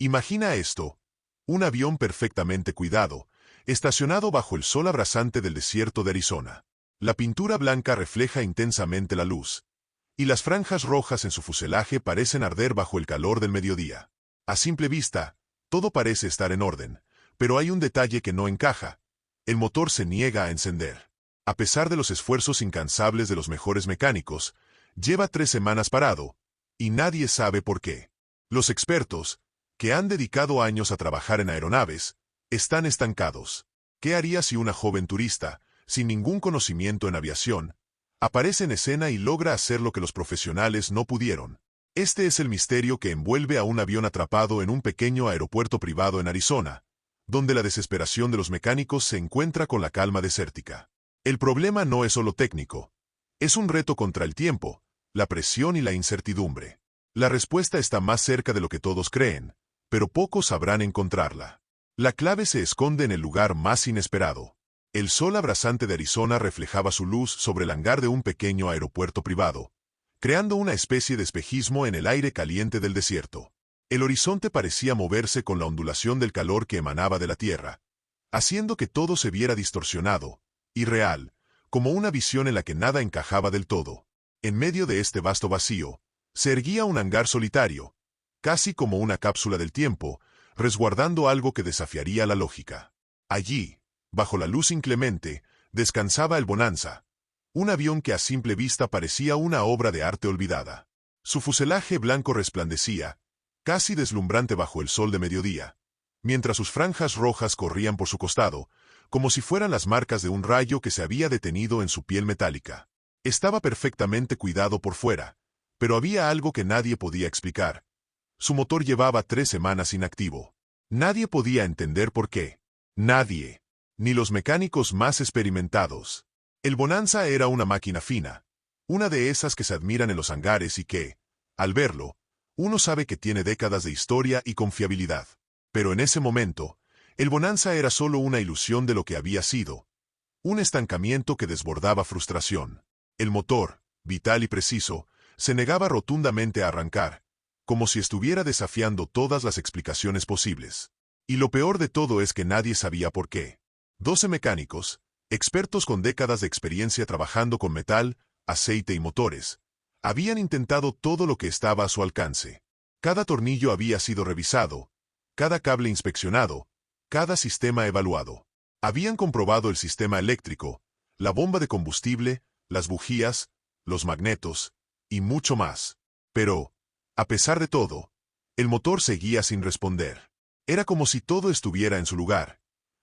Imagina esto: un avión perfectamente cuidado, estacionado bajo el sol abrasante del desierto de Arizona. La pintura blanca refleja intensamente la luz, y las franjas rojas en su fuselaje parecen arder bajo el calor del mediodía. A simple vista, todo parece estar en orden, pero hay un detalle que no encaja: el motor se niega a encender. A pesar de los esfuerzos incansables de los mejores mecánicos, lleva 3 semanas parado, y nadie sabe por qué. Los expertos, que han dedicado años a trabajar en aeronaves, están estancados. ¿Qué haría si una joven turista, sin ningún conocimiento en aviación, aparece en escena y logra hacer lo que los profesionales no pudieron? Este es el misterio que envuelve a un avión atrapado en un pequeño aeropuerto privado en Arizona, donde la desesperación de los mecánicos se encuentra con la calma desértica. El problema no es solo técnico. Es un reto contra el tiempo, la presión y la incertidumbre. La respuesta está más cerca de lo que todos creen, pero pocos sabrán encontrarla. La clave se esconde en el lugar más inesperado. El sol abrasante de Arizona reflejaba su luz sobre el hangar de un pequeño aeropuerto privado, creando una especie de espejismo en el aire caliente del desierto. El horizonte parecía moverse con la ondulación del calor que emanaba de la tierra, haciendo que todo se viera distorsionado, irreal, como una visión en la que nada encajaba del todo. En medio de este vasto vacío, se erguía un hangar solitario, casi como una cápsula del tiempo, resguardando algo que desafiaría la lógica. Allí, bajo la luz inclemente, descansaba el Bonanza, un avión que a simple vista parecía una obra de arte olvidada. Su fuselaje blanco resplandecía, casi deslumbrante bajo el sol de mediodía, mientras sus franjas rojas corrían por su costado, como si fueran las marcas de un rayo que se había detenido en su piel metálica. Estaba perfectamente cuidado por fuera, pero había algo que nadie podía explicar. Su motor llevaba 3 semanas inactivo. Nadie podía entender por qué. Nadie. Ni los mecánicos más experimentados. El Bonanza era una máquina fina, una de esas que se admiran en los hangares y que, al verlo, uno sabe que tiene décadas de historia y confiabilidad. Pero en ese momento, el Bonanza era solo una ilusión de lo que había sido. Un estancamiento que desbordaba frustración. El motor, vital y preciso, se negaba rotundamente a arrancar, como si estuviera desafiando todas las explicaciones posibles. Y lo peor de todo es que nadie sabía por qué. 12 mecánicos, expertos con décadas de experiencia trabajando con metal, aceite y motores, habían intentado todo lo que estaba a su alcance. Cada tornillo había sido revisado, cada cable inspeccionado, cada sistema evaluado. Habían comprobado el sistema eléctrico, la bomba de combustible, las bujías, los magnetos, y mucho más. Pero, a pesar de todo, el motor seguía sin responder. Era como si todo estuviera en su lugar,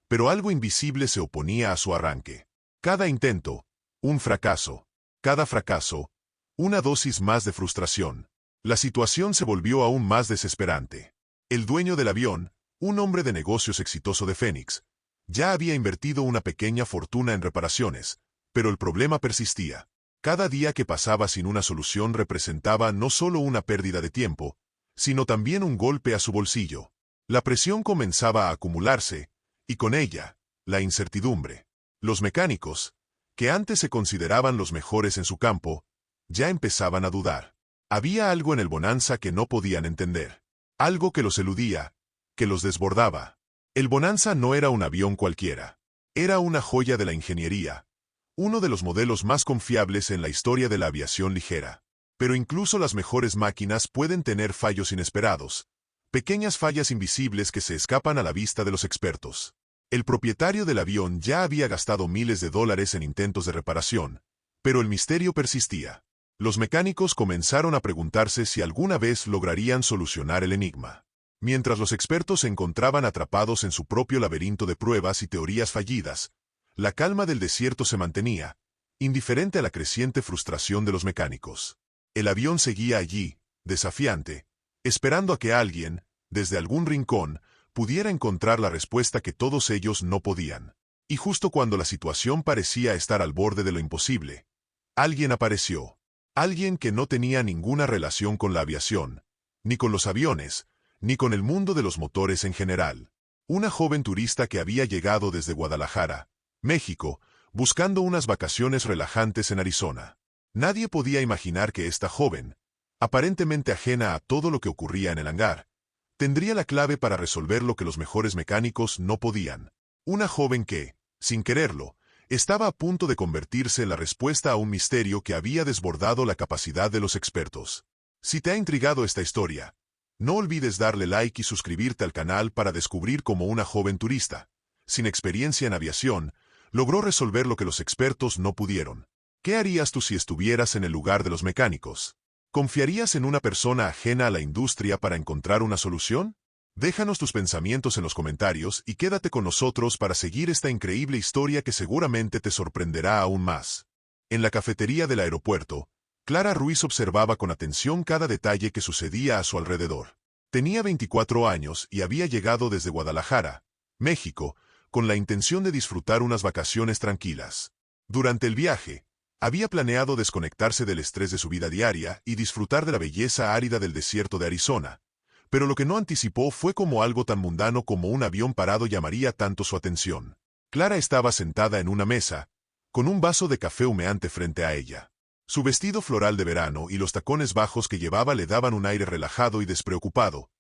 pero algo invisible se oponía a su arranque. Cada intento, un fracaso. Cada fracaso, una dosis más de frustración. La situación se volvió aún más desesperante. El dueño del avión, un hombre de negocios exitoso de Phoenix, ya había invertido una pequeña fortuna en reparaciones, pero el problema persistía. Cada día que pasaba sin una solución representaba no solo una pérdida de tiempo, sino también un golpe a su bolsillo. La presión comenzaba a acumularse, y con ella, la incertidumbre. Los mecánicos, que antes se consideraban los mejores en su campo, ya empezaban a dudar. Había algo en el Bonanza que no podían entender. Algo que los eludía, que los desbordaba. El Bonanza no era un avión cualquiera. Era una joya de la ingeniería, uno de los modelos más confiables en la historia de la aviación ligera. Pero incluso las mejores máquinas pueden tener fallos inesperados, pequeñas fallas invisibles que se escapan a la vista de los expertos. El propietario del avión ya había gastado miles de dólares en intentos de reparación, pero el misterio persistía. Los mecánicos comenzaron a preguntarse si alguna vez lograrían solucionar el enigma. Mientras los expertos se encontraban atrapados en su propio laberinto de pruebas y teorías fallidas, la calma del desierto se mantenía, indiferente a la creciente frustración de los mecánicos. El avión seguía allí, desafiante, esperando a que alguien, desde algún rincón, pudiera encontrar la respuesta que todos ellos no podían. Y justo cuando la situación parecía estar al borde de lo imposible, alguien apareció. Alguien que no tenía ninguna relación con la aviación, ni con los aviones, ni con el mundo de los motores en general. Una joven turista que había llegado desde Guadalajara, México, buscando unas vacaciones relajantes en Arizona. Nadie podía imaginar que esta joven, aparentemente ajena a todo lo que ocurría en el hangar, Tendría la clave para resolver lo que los mejores mecánicos no podían. Una joven que, sin quererlo, estaba a punto de convertirse en la respuesta a un misterio que había desbordado la capacidad de los expertos. Si te ha intrigado esta historia, no olvides darle like y suscribirte al canal para descubrir cómo una joven turista, sin experiencia en aviación, logró resolver lo que los expertos no pudieron. ¿Qué harías tú si estuvieras en el lugar de los mecánicos? ¿Confiarías en una persona ajena a la industria para encontrar una solución? Déjanos tus pensamientos en los comentarios y quédate con nosotros para seguir esta increíble historia que seguramente te sorprenderá aún más. En la cafetería del aeropuerto, Clara Ruiz observaba con atención cada detalle que sucedía a su alrededor. Tenía 24 años y había llegado desde Guadalajara, México, con la intención de disfrutar unas vacaciones tranquilas. Durante el viaje, había planeado desconectarse del estrés de su vida diaria y disfrutar de la belleza árida del desierto de Arizona, pero lo que no anticipó fue cómo algo tan mundano como un avión parado llamaría tanto su atención. Clara estaba sentada en una mesa, con un vaso de café humeante frente a ella. Su vestido floral de verano y los tacones bajos que llevaba le daban un aire relajado y despreocupado,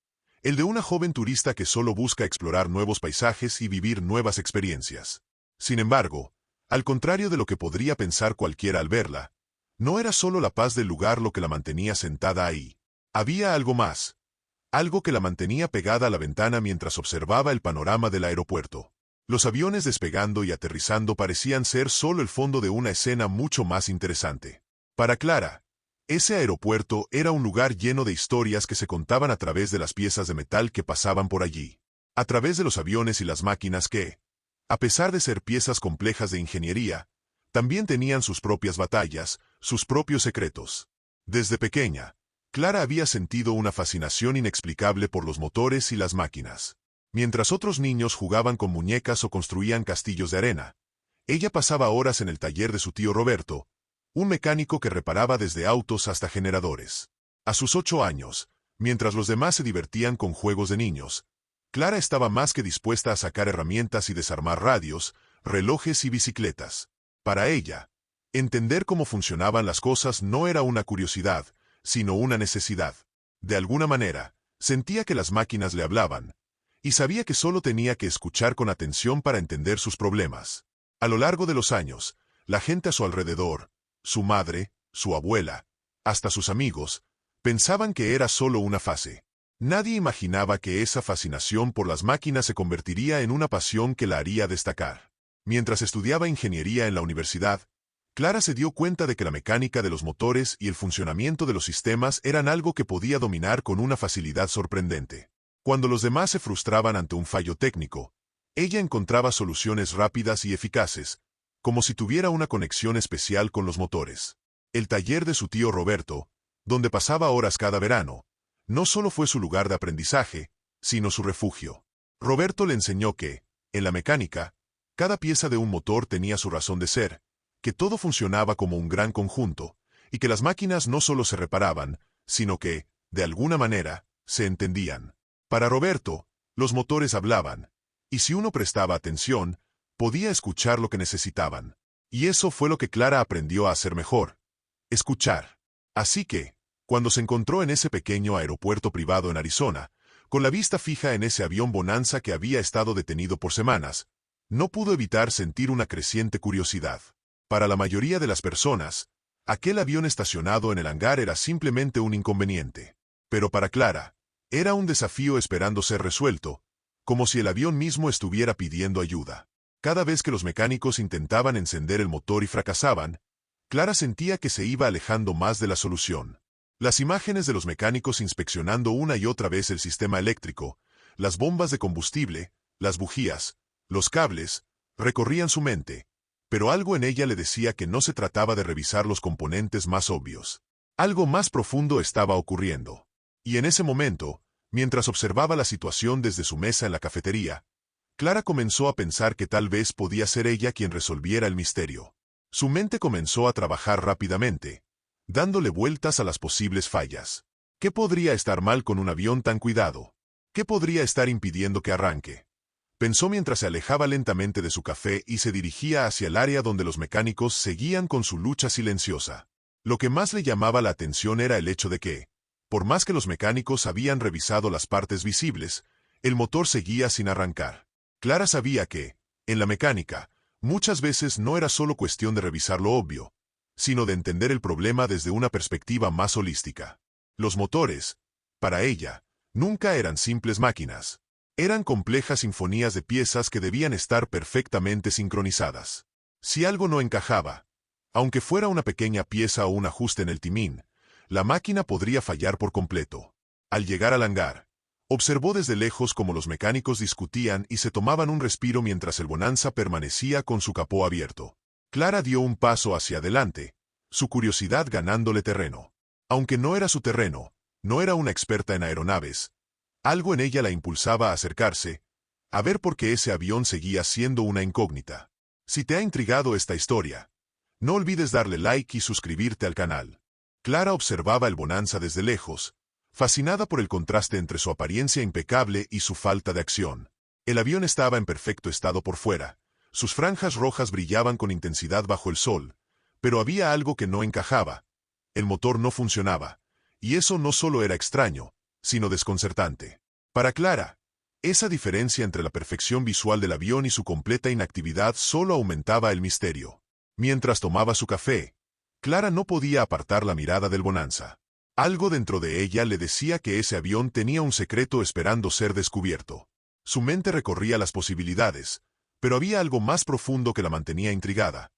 el de una joven turista que solo busca explorar nuevos paisajes y vivir nuevas experiencias. Sin embargo, al contrario de lo que podría pensar cualquiera al verla, no era solo la paz del lugar lo que la mantenía sentada ahí. Había algo más, algo que la mantenía pegada a la ventana mientras observaba el panorama del aeropuerto. Los aviones despegando y aterrizando parecían ser solo el fondo de una escena mucho más interesante. Para Clara, ese aeropuerto era un lugar lleno de historias que se contaban a través de las piezas de metal que pasaban por allí, a través de los aviones y las máquinas que, a pesar de ser piezas complejas de ingeniería, también tenían sus propias batallas, sus propios secretos. Desde pequeña, Clara había sentido una fascinación inexplicable por los motores y las máquinas. Mientras otros niños jugaban con muñecas o construían castillos de arena, ella pasaba horas en el taller de su tío Roberto, un mecánico que reparaba desde autos hasta generadores. A sus 8 años, mientras los demás se divertían con juegos de niños, Clara estaba más que dispuesta a sacar herramientas y desarmar radios, relojes y bicicletas. Para ella, entender cómo funcionaban las cosas no era una curiosidad, sino una necesidad. De alguna manera, sentía que las máquinas le hablaban, y sabía que solo tenía que escuchar con atención para entender sus problemas. A lo largo de los años, la gente a su alrededor, su madre, su abuela, hasta sus amigos, pensaban que era solo una fase. Nadie imaginaba que esa fascinación por las máquinas se convertiría en una pasión que la haría destacar. Mientras estudiaba ingeniería en la universidad, Clara se dio cuenta de que la mecánica de los motores y el funcionamiento de los sistemas eran algo que podía dominar con una facilidad sorprendente. Cuando los demás se frustraban ante un fallo técnico, ella encontraba soluciones rápidas y eficaces, como si tuviera una conexión especial con los motores. El taller de su tío Roberto, donde pasaba horas cada verano, no solo fue su lugar de aprendizaje, sino su refugio. Roberto le enseñó que, en la mecánica, cada pieza de un motor tenía su razón de ser, que todo funcionaba como un gran conjunto, y que las máquinas no solo se reparaban, sino que, de alguna manera, se entendían. Para Roberto, los motores hablaban, y si uno prestaba atención, podía escuchar lo que necesitaban. Y eso fue lo que Clara aprendió a hacer mejor: escuchar. Así que, cuando se encontró en ese pequeño aeropuerto privado en Arizona, con la vista fija en ese avión Bonanza que había estado detenido por semanas, no pudo evitar sentir una creciente curiosidad. Para la mayoría de las personas, aquel avión estacionado en el hangar era simplemente un inconveniente. Pero para Clara, era un desafío esperando ser resuelto, como si el avión mismo estuviera pidiendo ayuda. Cada vez que los mecánicos intentaban encender el motor y fracasaban, Clara sentía que se iba alejando más de la solución. Las imágenes de los mecánicos inspeccionando una y otra vez el sistema eléctrico, las bombas de combustible, las bujías, los cables, recorrían su mente, pero algo en ella le decía que no se trataba de revisar los componentes más obvios. Algo más profundo estaba ocurriendo. Y en ese momento, mientras observaba la situación desde su mesa en la cafetería, Clara comenzó a pensar que tal vez podía ser ella quien resolviera el misterio. Su mente comenzó a trabajar rápidamente, dándole vueltas a las posibles fallas. ¿Qué podría estar mal con un avión tan cuidado? ¿Qué podría estar impidiendo que arranque? Pensó mientras se alejaba lentamente de su café y se dirigía hacia el área donde los mecánicos seguían con su lucha silenciosa. Lo que más le llamaba la atención era el hecho de que, Por más que los mecánicos habían revisado las partes visibles, el motor seguía sin arrancar. Clara sabía que, en la mecánica, muchas veces no era solo cuestión de revisar lo obvio, sino de entender el problema desde una perspectiva más holística. Los motores, para ella, nunca eran simples máquinas. Eran complejas sinfonías de piezas que debían estar perfectamente sincronizadas. Si algo no encajaba, aunque fuera una pequeña pieza o un ajuste en el timón, la máquina podría fallar por completo. Al llegar al hangar, observó desde lejos cómo los mecánicos discutían y se tomaban un respiro mientras el Bonanza permanecía con su capó abierto. Clara dio un paso hacia adelante, su curiosidad ganándole terreno. Aunque no era su terreno, no era una experta en aeronaves, algo en ella la impulsaba a acercarse, a ver por qué ese avión seguía siendo una incógnita. Si te ha intrigado esta historia, no olvides darle like y suscribirte al canal. Clara observaba el Bonanza desde lejos, fascinada por el contraste entre su apariencia impecable y su falta de acción. El avión estaba en perfecto estado por fuera, sus franjas rojas brillaban con intensidad bajo el sol, pero había algo que no encajaba. El motor no funcionaba, y eso no solo era extraño, sino desconcertante. Para Clara, esa diferencia entre la perfección visual del avión y su completa inactividad solo aumentaba el misterio. Mientras tomaba su café, Clara no podía apartar la mirada del Bonanza. Algo dentro de ella le decía que ese avión tenía un secreto esperando ser descubierto. Su mente recorría las posibilidades, pero había algo más profundo que la mantenía intrigada.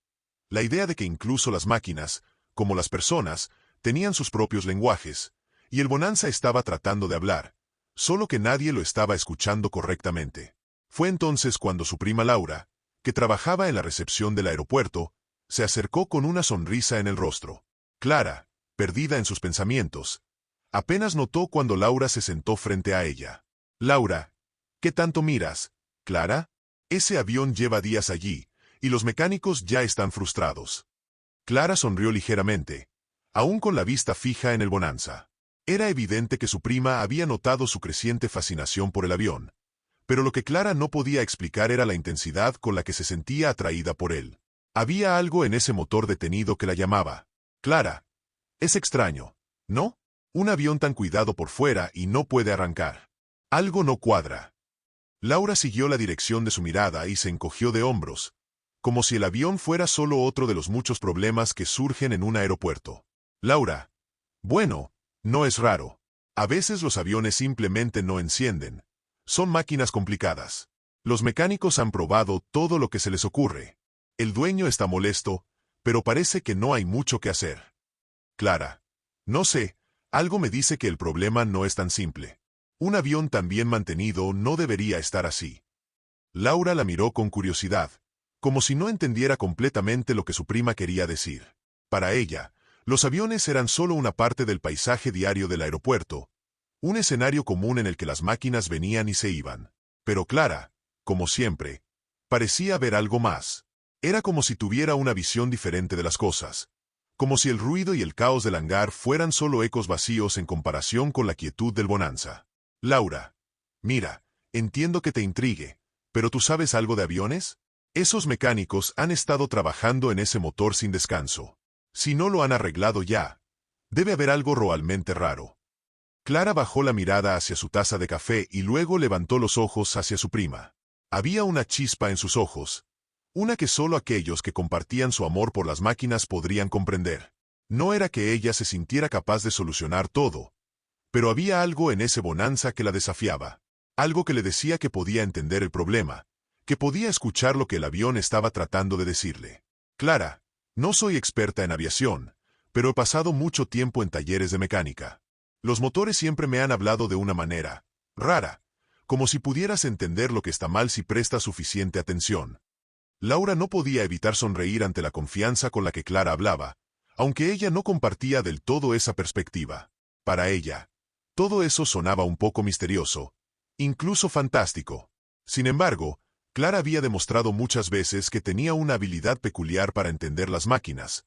La idea de que incluso las máquinas, como las personas, tenían sus propios lenguajes, y el Bonanza estaba tratando de hablar, solo que nadie lo estaba escuchando correctamente. Fue entonces cuando su prima Laura, que trabajaba en la recepción del aeropuerto, se acercó con una sonrisa en el rostro. Clara, perdida en sus pensamientos, apenas notó cuando Laura se sentó frente a ella. «Laura, ¿qué tanto miras, Clara? Ese avión lleva días allí, y los mecánicos ya están frustrados». Clara sonrió ligeramente, aún con la vista fija en el Bonanza. Era evidente que su prima había notado su creciente fascinación por el avión, pero lo que Clara no podía explicar era la intensidad con la que se sentía atraída por él. Había algo en ese motor detenido que la llamaba. «Clara, es extraño, ¿no? Un avión tan cuidado por fuera y no puede arrancar. Algo no cuadra». Laura siguió la dirección de su mirada y se encogió de hombros, como si el avión fuera solo otro de los muchos problemas que surgen en un aeropuerto. «Laura, bueno, no es raro. A veces los aviones simplemente no encienden. Son máquinas complicadas. Los mecánicos han probado todo lo que se les ocurre. El dueño está molesto, pero parece que no hay mucho que hacer». «Clara, no sé, algo me dice que el problema no es tan simple. Un avión tan bien mantenido no debería estar así». Laura la miró con curiosidad, como si no entendiera completamente lo que su prima quería decir. Para ella, los aviones eran solo una parte del paisaje diario del aeropuerto, un escenario común en el que las máquinas venían y se iban. Pero Clara, como siempre, parecía ver algo más. Era como si tuviera una visión diferente de las cosas, como si el ruido y el caos del hangar fueran solo ecos vacíos en comparación con la quietud del Bonanza. «Laura, mira, entiendo que te intrigue, pero ¿tú sabes algo de aviones? Esos mecánicos han estado trabajando en ese motor sin descanso. Si no lo han arreglado ya, debe haber algo realmente raro». Clara bajó la mirada hacia su taza de café y luego levantó los ojos hacia su prima. Había una chispa en sus ojos, una que solo aquellos que compartían su amor por las máquinas podrían comprender. No era que ella se sintiera capaz de solucionar todo, pero había algo en ese Bonanza que la desafiaba, algo que le decía que podía entender el problema, que podía escuchar lo que el avión estaba tratando de decirle. «Clara, no soy experta en aviación, pero he pasado mucho tiempo en talleres de mecánica. Los motores siempre me han hablado de una manera rara, como si pudieras entender lo que está mal si prestas suficiente atención». Laura no podía evitar sonreír ante la confianza con la que Clara hablaba, aunque ella no compartía del todo esa perspectiva. Para ella, todo eso sonaba un poco misterioso, incluso fantástico. Sin embargo, Clara había demostrado muchas veces que tenía una habilidad peculiar para entender las máquinas,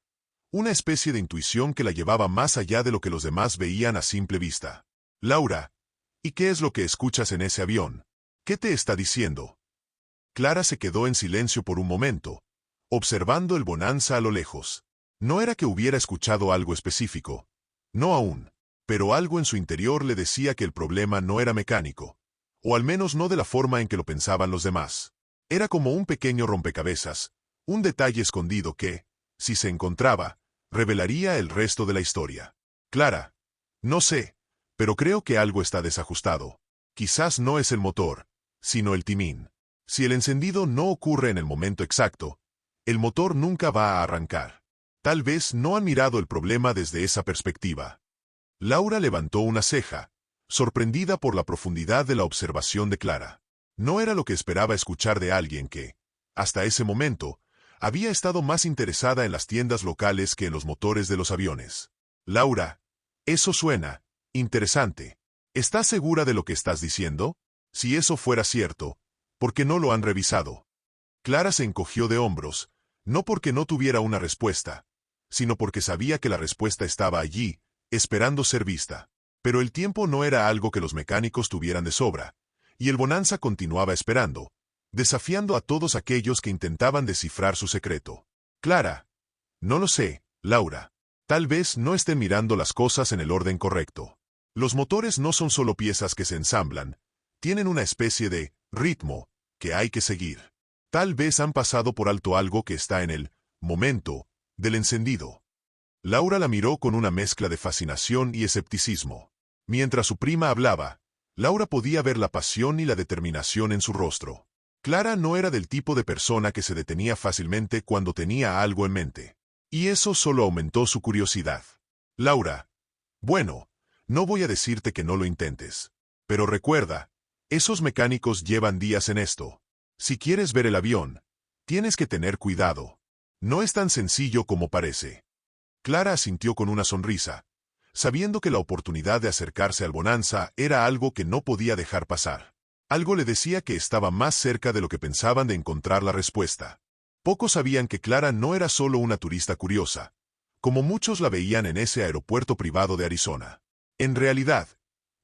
una especie de intuición que la llevaba más allá de lo que los demás veían a simple vista. «Laura, ¿y qué es lo que escuchas en ese avión? ¿Qué te está diciendo?» Clara se quedó en silencio por un momento, observando el Bonanza a lo lejos. No era que hubiera escuchado algo específico. No aún. Pero algo en su interior le decía que el problema no era mecánico, o al menos no de la forma en que lo pensaban los demás. Era como un pequeño rompecabezas, un detalle escondido que, si se encontraba, revelaría el resto de la historia. Clara, no sé, pero creo que algo está desajustado. Quizás no es el motor, sino el timón. Si el encendido no ocurre en el momento exacto, el motor nunca va a arrancar. Tal vez no han mirado el problema desde esa perspectiva. Laura levantó una ceja, sorprendida por la profundidad de la observación de Clara. No era lo que esperaba escuchar de alguien que, hasta ese momento, había estado más interesada en las tiendas locales que en los motores de los aviones. Laura, eso suena interesante. ¿Estás segura de lo que estás diciendo? Si eso fuera cierto, ¿por qué no lo han revisado? Clara se encogió de hombros, no porque no tuviera una respuesta, sino porque sabía que la respuesta estaba allí, esperando ser vista. Pero el tiempo no era algo que los mecánicos tuvieran de sobra, y el Bonanza continuaba esperando, desafiando a todos aquellos que intentaban descifrar su secreto. Clara, no lo sé, Laura. Tal vez no estén mirando las cosas en el orden correcto. Los motores no son solo piezas que se ensamblan, tienen una especie de ritmo que hay que seguir. Tal vez han pasado por alto algo que está en el momento del encendido. Laura la miró con una mezcla de fascinación y escepticismo. Mientras su prima hablaba, Laura podía ver la pasión y la determinación en su rostro. Clara no era del tipo de persona que se detenía fácilmente cuando tenía algo en mente. Y eso solo aumentó su curiosidad. Laura, bueno, no voy a decirte que no lo intentes. Pero recuerda, esos mecánicos llevan días en esto. Si quieres ver el avión, tienes que tener cuidado. No es tan sencillo como parece. Clara asintió con una sonrisa, sabiendo que la oportunidad de acercarse al Bonanza era algo que no podía dejar pasar. Algo le decía que estaba más cerca de lo que pensaban de encontrar la respuesta. Pocos sabían que Clara no era solo una turista curiosa, como muchos la veían en ese aeropuerto privado de Arizona. En realidad,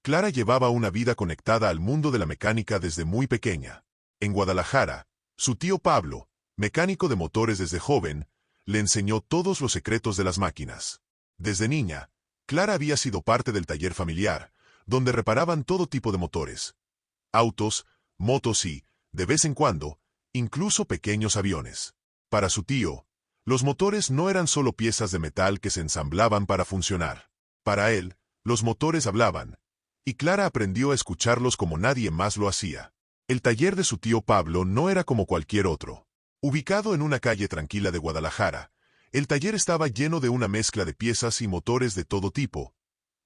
Clara llevaba una vida conectada al mundo de la mecánica desde muy pequeña. En Guadalajara, su tío Pablo, mecánico de motores desde joven, le enseñó todos los secretos de las máquinas. Desde niña, Clara había sido parte del taller familiar, donde reparaban todo tipo de motores, autos, motos y, de vez en cuando, incluso pequeños aviones. Para su tío, los motores no eran solo piezas de metal que se ensamblaban para funcionar. Para él, los motores hablaban, y Clara aprendió a escucharlos como nadie más lo hacía. El taller de su tío Pablo no era como cualquier otro. Ubicado en una calle tranquila de Guadalajara, el taller estaba lleno de una mezcla de piezas y motores de todo tipo,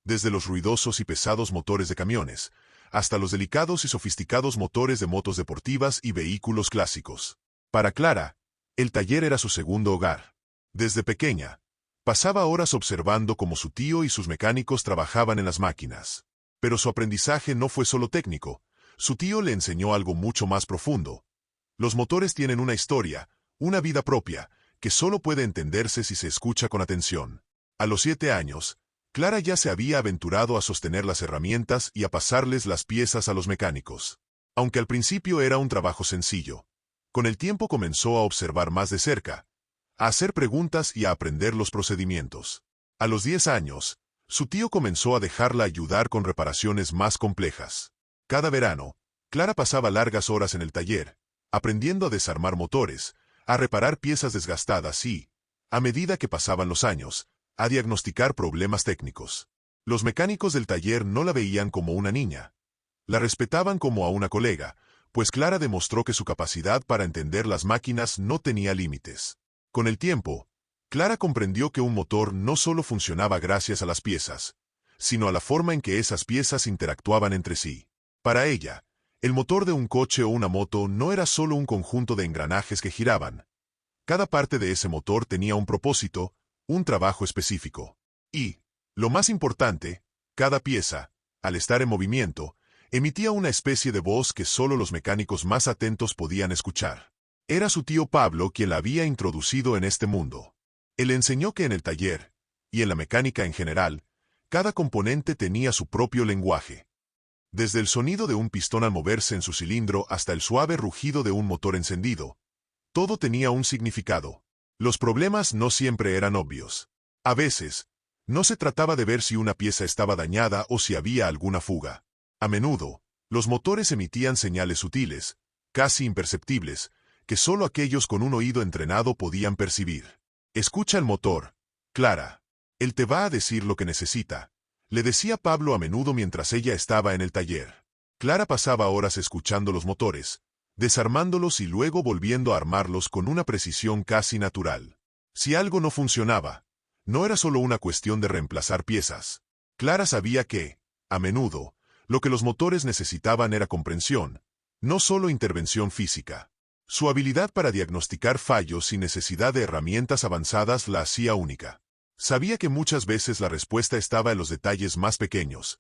desde los ruidosos y pesados motores de camiones, hasta los delicados y sofisticados motores de motos deportivas y vehículos clásicos. Para Clara, el taller era su segundo hogar. Desde pequeña, pasaba horas observando cómo su tío y sus mecánicos trabajaban en las máquinas. Pero su aprendizaje no fue solo técnico, su tío le enseñó algo mucho más profundo. Los motores tienen una historia, una vida propia, que solo puede entenderse si se escucha con atención. A los 7 años, Clara ya se había aventurado a sostener las herramientas y a pasarles las piezas a los mecánicos. Aunque al principio era un trabajo sencillo, con el tiempo comenzó a observar más de cerca, a hacer preguntas y a aprender los procedimientos. A los 10 años, su tío comenzó a dejarla ayudar con reparaciones más complejas. Cada verano, Clara pasaba largas horas en el taller, aprendiendo a desarmar motores, a reparar piezas desgastadas y, a medida que pasaban los años, a diagnosticar problemas técnicos. Los mecánicos del taller no la veían como una niña. La respetaban como a una colega, pues Clara demostró que su capacidad para entender las máquinas no tenía límites. Con el tiempo, Clara comprendió que un motor no solo funcionaba gracias a las piezas, sino a la forma en que esas piezas interactuaban entre sí. Para ella, el motor de un coche o una moto no era solo un conjunto de engranajes que giraban. Cada parte de ese motor tenía un propósito, un trabajo específico. Y, lo más importante, cada pieza, al estar en movimiento, emitía una especie de voz que solo los mecánicos más atentos podían escuchar. Era su tío Pablo quien la había introducido en este mundo. Él le enseñó que en el taller, y en la mecánica en general, cada componente tenía su propio lenguaje. Desde el sonido de un pistón al moverse en su cilindro hasta el suave rugido de un motor encendido, todo tenía un significado. Los problemas no siempre eran obvios. A veces, No se trataba de ver si una pieza estaba dañada o si había alguna fuga. A menudo, los motores emitían señales sutiles, casi imperceptibles, que solo aquellos con un oído entrenado podían percibir. «Escucha el motor, Clara. Él te va a decir lo que necesita», le decía Pablo a menudo mientras ella estaba en el taller. Clara pasaba horas escuchando los motores, desarmándolos y luego volviendo a armarlos con una precisión casi natural. Si algo no funcionaba, no era solo una cuestión de reemplazar piezas. Clara sabía que, a menudo, lo que los motores necesitaban era comprensión, no solo intervención física. Su habilidad para diagnosticar fallos sin necesidad de herramientas avanzadas la hacía única. Sabía que muchas veces la respuesta estaba en los detalles más pequeños.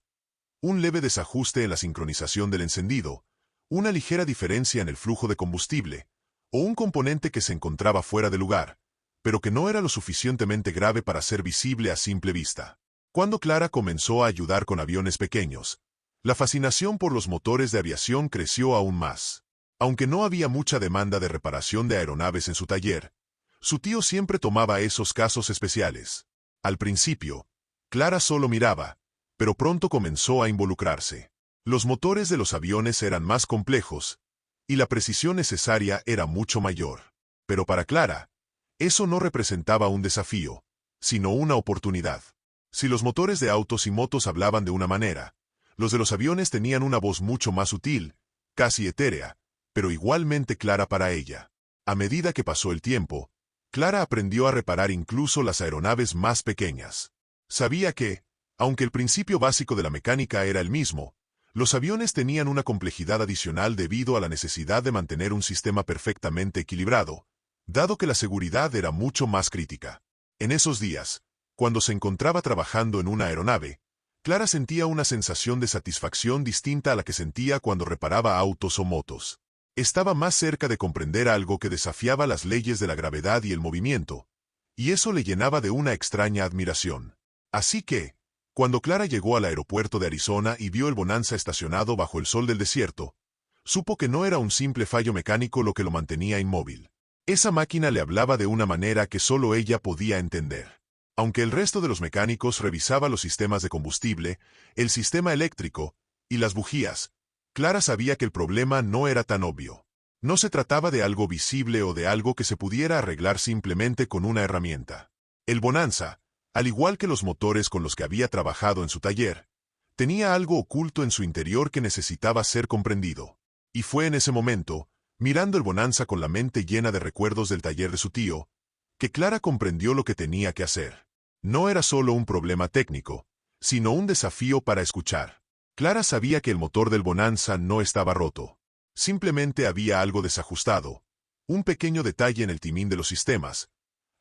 Un leve desajuste en la sincronización del encendido, una ligera diferencia en el flujo de combustible, o un componente que se encontraba fuera de lugar, pero que no era lo suficientemente grave para ser visible a simple vista. Cuando Clara comenzó a ayudar con aviones pequeños, la fascinación por los motores de aviación creció aún más. Aunque no había mucha demanda de reparación de aeronaves en su taller, su tío siempre tomaba esos casos especiales. Al principio, Clara solo miraba, pero pronto comenzó a involucrarse. Los motores de los aviones eran más complejos, y la precisión necesaria era mucho mayor. Pero para Clara, eso no representaba un desafío, sino una oportunidad. Si los motores de autos y motos hablaban de una manera, los de los aviones tenían una voz mucho más sutil, casi etérea, pero igualmente clara para ella. A medida que pasó el tiempo, Clara aprendió a reparar incluso las aeronaves más pequeñas. Sabía que, aunque el principio básico de la mecánica era el mismo, los aviones tenían una complejidad adicional debido a la necesidad de mantener un sistema perfectamente equilibrado, dado que la seguridad era mucho más crítica. En esos días, cuando se encontraba trabajando en una aeronave, Clara sentía una sensación de satisfacción distinta a la que sentía cuando reparaba autos o motos. Estaba más cerca de comprender algo que desafiaba las leyes de la gravedad y el movimiento, y eso le llenaba de una extraña admiración. Así que, cuando Clara llegó al aeropuerto de Arizona y vio el Bonanza estacionado bajo el sol del desierto, supo que no era un simple fallo mecánico lo que lo mantenía inmóvil. Esa máquina le hablaba de una manera que solo ella podía entender. Aunque el resto de los mecánicos revisaba los sistemas de combustible, el sistema eléctrico y las bujías, Clara sabía que el problema no era tan obvio. No se trataba de algo visible o de algo que se pudiera arreglar simplemente con una herramienta. El Bonanza, al igual que los motores con los que había trabajado en su taller, tenía algo oculto en su interior que necesitaba ser comprendido. Y fue en ese momento, mirando el Bonanza con la mente llena de recuerdos del taller de su tío, que Clara comprendió lo que tenía que hacer. No era solo un problema técnico, sino un desafío para escuchar. Clara sabía que el motor del Bonanza no estaba roto. Simplemente había algo desajustado, un pequeño detalle en el timón de los sistemas,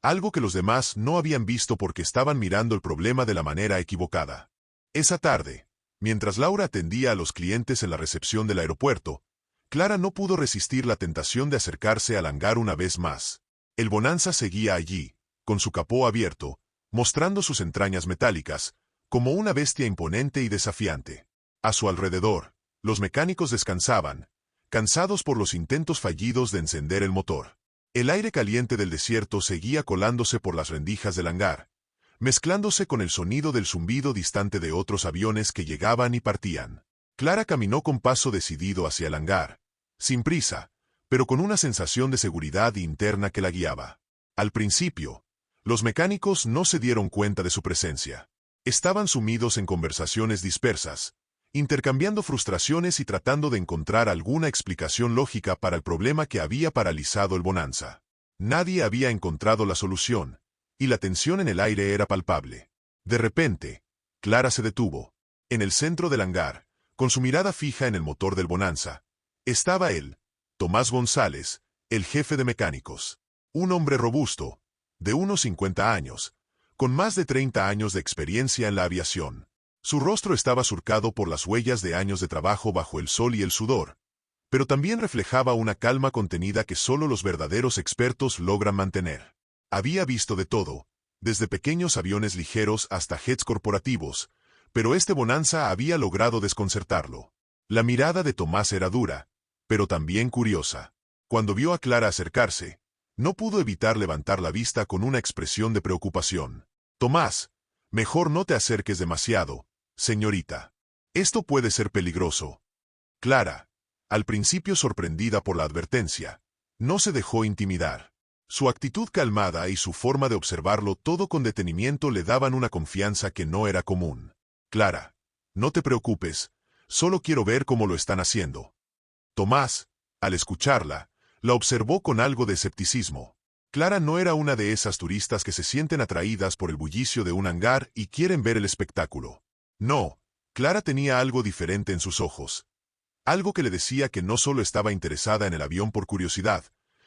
algo que los demás no habían visto porque estaban mirando el problema de la manera equivocada. Esa tarde, mientras Laura atendía a los clientes en la recepción del aeropuerto, Clara no pudo resistir la tentación de acercarse al hangar una vez más. El Bonanza seguía allí, con su capó abierto, mostrando sus entrañas metálicas, como una bestia imponente y desafiante. A su alrededor, los mecánicos descansaban, cansados por los intentos fallidos de encender el motor. El aire caliente del desierto seguía colándose por las rendijas del hangar, mezclándose con el sonido del zumbido distante de otros aviones que llegaban y partían. Clara caminó con paso decidido hacia el hangar, sin prisa, pero con una sensación de seguridad interna que la guiaba. Al principio, los mecánicos no se dieron cuenta de su presencia. Estaban sumidos en conversaciones dispersas, intercambiando frustraciones y tratando de encontrar alguna explicación lógica para el problema que había paralizado el Bonanza. Nadie había encontrado la solución, y la tensión en el aire era palpable. De repente, Clara se detuvo. En el centro del hangar, con su mirada fija en el motor del Bonanza, estaba él, Tomás González, el jefe de mecánicos. Un hombre robusto, de unos 50 años, con más de 30 años de experiencia en la aviación. Su rostro estaba surcado por las huellas de años de trabajo bajo el sol y el sudor, pero también reflejaba una calma contenida que solo los verdaderos expertos logran mantener. Había visto de todo, desde pequeños aviones ligeros hasta jets corporativos, pero este Bonanza había logrado desconcertarlo. La mirada de Tomás era dura, pero también curiosa. Cuando vio a Clara acercarse, no pudo evitar levantar la vista con una expresión de preocupación. «Tomás, Mejor no te acerques demasiado, señorita. Esto puede ser peligroso. Clara, al principio sorprendida por la advertencia, no se dejó intimidar. Su actitud calmada y su forma de observarlo todo con detenimiento le daban una confianza que no era común. Clara, no te preocupes, solo quiero ver cómo lo están haciendo. Tomás, al escucharla, la observó con algo de escepticismo. Clara no era una de esas turistas que se sienten atraídas por el bullicio de un hangar y quieren ver el espectáculo. No, Clara tenía algo diferente en sus ojos. Algo que le decía que no solo estaba interesada en el avión por curiosidad,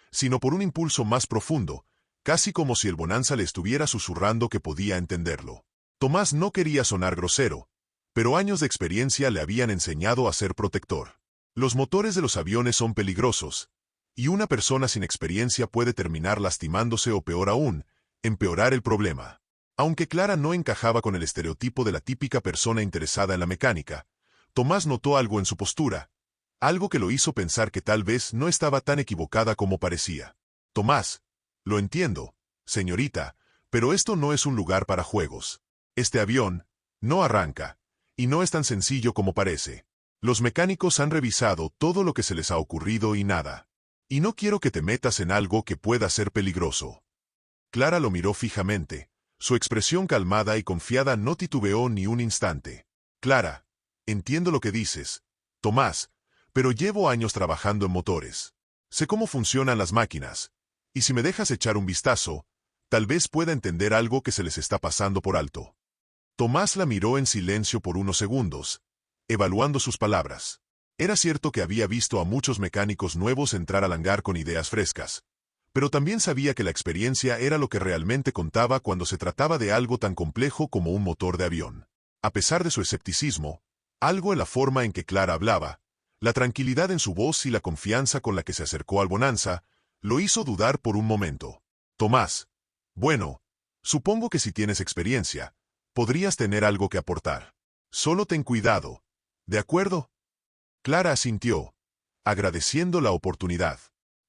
sino por un impulso más profundo, casi como si el bonanza le estuviera susurrando que podía entenderlo. Tomás no quería sonar grosero, pero años de experiencia le habían enseñado a ser protector. Los motores de los aviones son peligrosos, y una persona sin experiencia puede terminar lastimándose o peor aún, empeorar el problema. Aunque Clara no encajaba con el estereotipo de la típica persona interesada en la mecánica, Tomás notó algo en su postura, algo que lo hizo pensar que tal vez no estaba tan equivocada como parecía. Tomás, lo entiendo, señorita, pero esto no es un lugar para juegos. Este avión no arranca, y no es tan sencillo como parece. Los mecánicos han revisado todo lo que se les ha ocurrido y nada. Y no quiero que te metas en algo que pueda ser peligroso. Clara lo miró fijamente. Su expresión calmada y confiada no titubeó ni un instante. Clara, entiendo lo que dices, Tomás, pero llevo años trabajando en motores. Sé cómo funcionan las máquinas, y si me dejas echar un vistazo, tal vez pueda entender algo que se les está pasando por alto. Tomás la miró en silencio por unos segundos, evaluando sus palabras. Era cierto que había visto a muchos mecánicos nuevos entrar al hangar con ideas frescas, pero también sabía que la experiencia era lo que realmente contaba cuando se trataba de algo tan complejo como un motor de avión. A pesar de su escepticismo, algo en la forma en que Clara hablaba, la tranquilidad en su voz y la confianza con la que se acercó al bonanza, lo hizo dudar por un momento. Tomás, bueno, supongo que si tienes experiencia, podrías tener algo que aportar. Solo ten cuidado, ¿de acuerdo? Clara asintió, agradeciendo la oportunidad.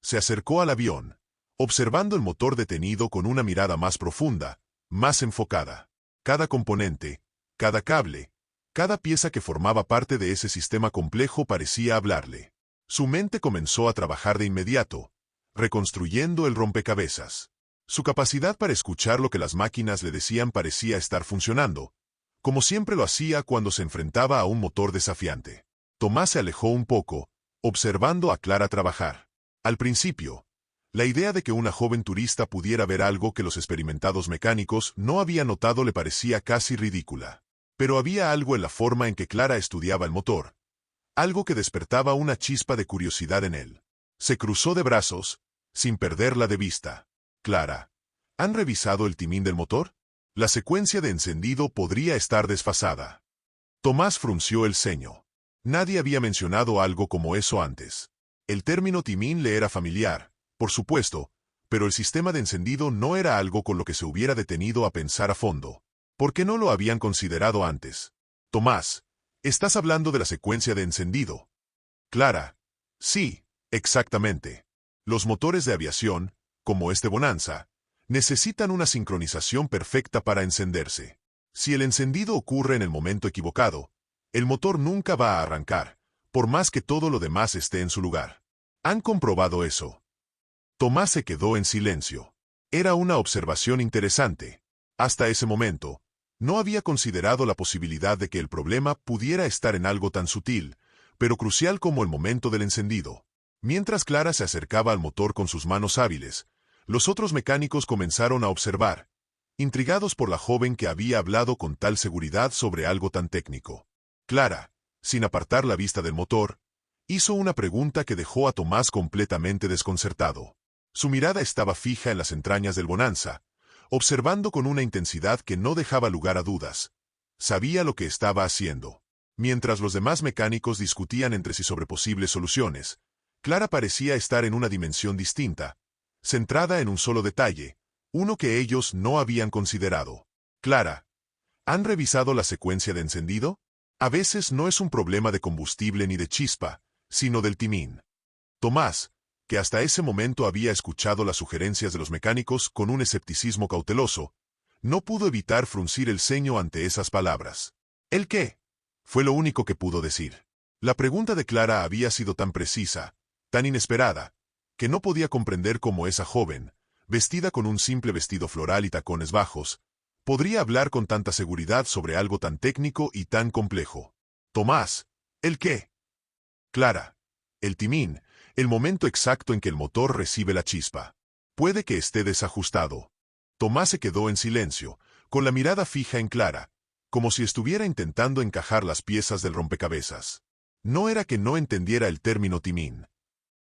Se acercó al avión, observando el motor detenido con una mirada más profunda, más enfocada. Cada componente, cada cable, cada pieza que formaba parte de ese sistema complejo parecía hablarle. Su mente comenzó a trabajar de inmediato, reconstruyendo el rompecabezas. Su capacidad para escuchar lo que las máquinas le decían parecía estar funcionando, como siempre lo hacía cuando se enfrentaba a un motor desafiante. Tomás se alejó un poco, observando a Clara trabajar. Al principio, la idea de que una joven turista pudiera ver algo que los experimentados mecánicos no habían notado le parecía casi ridícula. Pero había algo en la forma en que Clara estudiaba el motor, algo que despertaba una chispa de curiosidad en él. Se cruzó de brazos, sin perderla de vista. Clara, ¿han revisado el timón del motor? La secuencia de encendido podría estar desfasada. Tomás frunció el ceño. Nadie había mencionado algo como eso antes. El término timón le era familiar, por supuesto, pero el sistema de encendido no era algo con lo que se hubiera detenido a pensar a fondo. ¿Por qué no lo habían considerado antes? Tomás, ¿estás hablando de la secuencia de encendido? Clara, sí, exactamente. Los motores de aviación, como este Bonanza, necesitan una sincronización perfecta para encenderse. Si el encendido ocurre en el momento equivocado, el motor nunca va a arrancar, por más que todo lo demás esté en su lugar. ¿Han comprobado eso? Tomás se quedó en silencio. Era una observación interesante. Hasta ese momento, no había considerado la posibilidad de que el problema pudiera estar en algo tan sutil, pero crucial como el momento del encendido. Mientras Clara se acercaba al motor con sus manos hábiles, los otros mecánicos comenzaron a observar, intrigados por la joven que había hablado con tal seguridad sobre algo tan técnico. Clara, sin apartar la vista del motor, hizo una pregunta que dejó a Tomás completamente desconcertado. Su mirada estaba fija en las entrañas del Bonanza, observando con una intensidad que no dejaba lugar a dudas. Sabía lo que estaba haciendo. Mientras los demás mecánicos discutían entre sí sobre posibles soluciones, Clara parecía estar en una dimensión distinta, centrada en un solo detalle, uno que ellos no habían considerado. Clara, ¿han revisado la secuencia de encendido? A veces no es un problema de combustible ni de chispa, sino del timón. Tomás, que hasta ese momento había escuchado las sugerencias de los mecánicos con un escepticismo cauteloso, No pudo evitar fruncir el ceño ante esas palabras. ¿El qué? Fue lo único que pudo decir. La pregunta de Clara había sido tan precisa, tan inesperada, que no podía comprender cómo esa joven, vestida con un simple vestido floral y tacones bajos, podría hablar con tanta seguridad sobre algo tan técnico y tan complejo. Tomás, ¿el qué? Clara, el timín, el momento exacto en que el motor recibe la chispa. Puede que esté desajustado. Tomás se quedó en silencio, con la mirada fija en Clara, como si estuviera intentando encajar las piezas del rompecabezas. No era que no entendiera el término timín.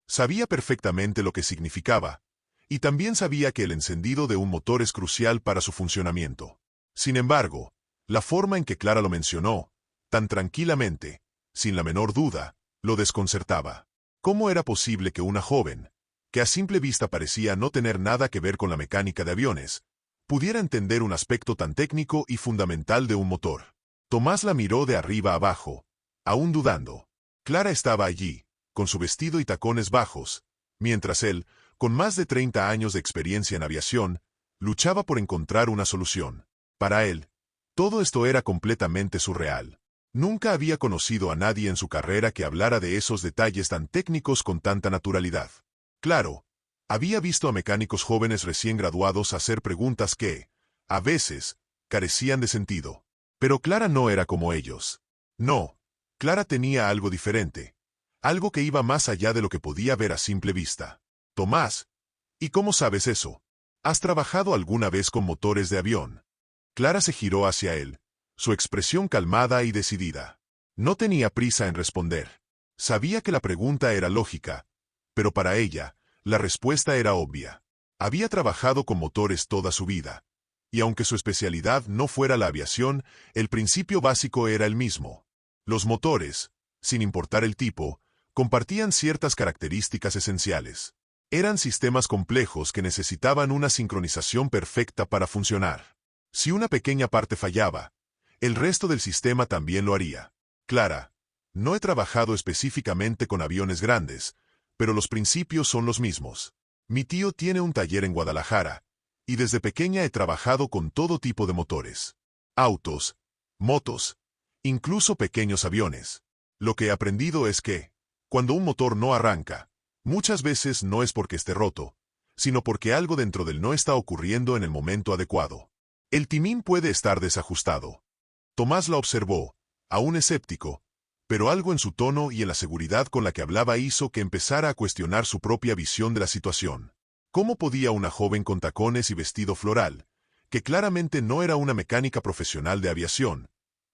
Sabía perfectamente lo que significaba, y también sabía que el encendido de un motor es crucial para su funcionamiento. Sin embargo, la forma en que Clara lo mencionó, tan tranquilamente, sin la menor duda, lo desconcertaba. ¿Cómo era posible que una joven, que a simple vista parecía no tener nada que ver con la mecánica de aviones, pudiera entender un aspecto tan técnico y fundamental de un motor? Tomás la miró de arriba abajo, aún dudando. Clara estaba allí, con su vestido y tacones bajos, mientras él, con más de 30 años de experiencia en aviación, luchaba por encontrar una solución. Para él, todo esto era completamente surreal. Nunca había conocido a nadie en su carrera que hablara de esos detalles tan técnicos con tanta naturalidad. Claro, había visto a mecánicos jóvenes recién graduados hacer preguntas que, a veces, carecían de sentido. Pero Clara no era como ellos. No, Clara tenía algo diferente. Algo que iba más allá de lo que podía ver a simple vista. Tomás, ¿y cómo sabes eso? ¿Has trabajado alguna vez con motores de avión? Clara se giró hacia él, su expresión calmada y decidida. No tenía prisa en responder. Sabía que la pregunta era lógica, pero para ella, la respuesta era obvia. Había trabajado con motores toda su vida, y aunque su especialidad no fuera la aviación, el principio básico era el mismo. Los motores, sin importar el tipo, compartían ciertas características esenciales. Eran sistemas complejos que necesitaban una sincronización perfecta para funcionar. Si una pequeña parte fallaba, el resto del sistema también lo haría. Clara, no he trabajado específicamente con aviones grandes, pero los principios son los mismos. Mi tío tiene un taller en Guadalajara, y desde pequeña he trabajado con todo tipo de motores. Autos, motos, incluso pequeños aviones. Lo que he aprendido es que, cuando un motor no arranca, muchas veces no es porque esté roto, sino porque algo dentro del no está ocurriendo en el momento adecuado. El timín puede estar desajustado. Tomás la observó, aún escéptico, pero algo en su tono y en la seguridad con la que hablaba hizo que empezara a cuestionar su propia visión de la situación. ¿Cómo podía una joven con tacones y vestido floral, que claramente no era una mecánica profesional de aviación,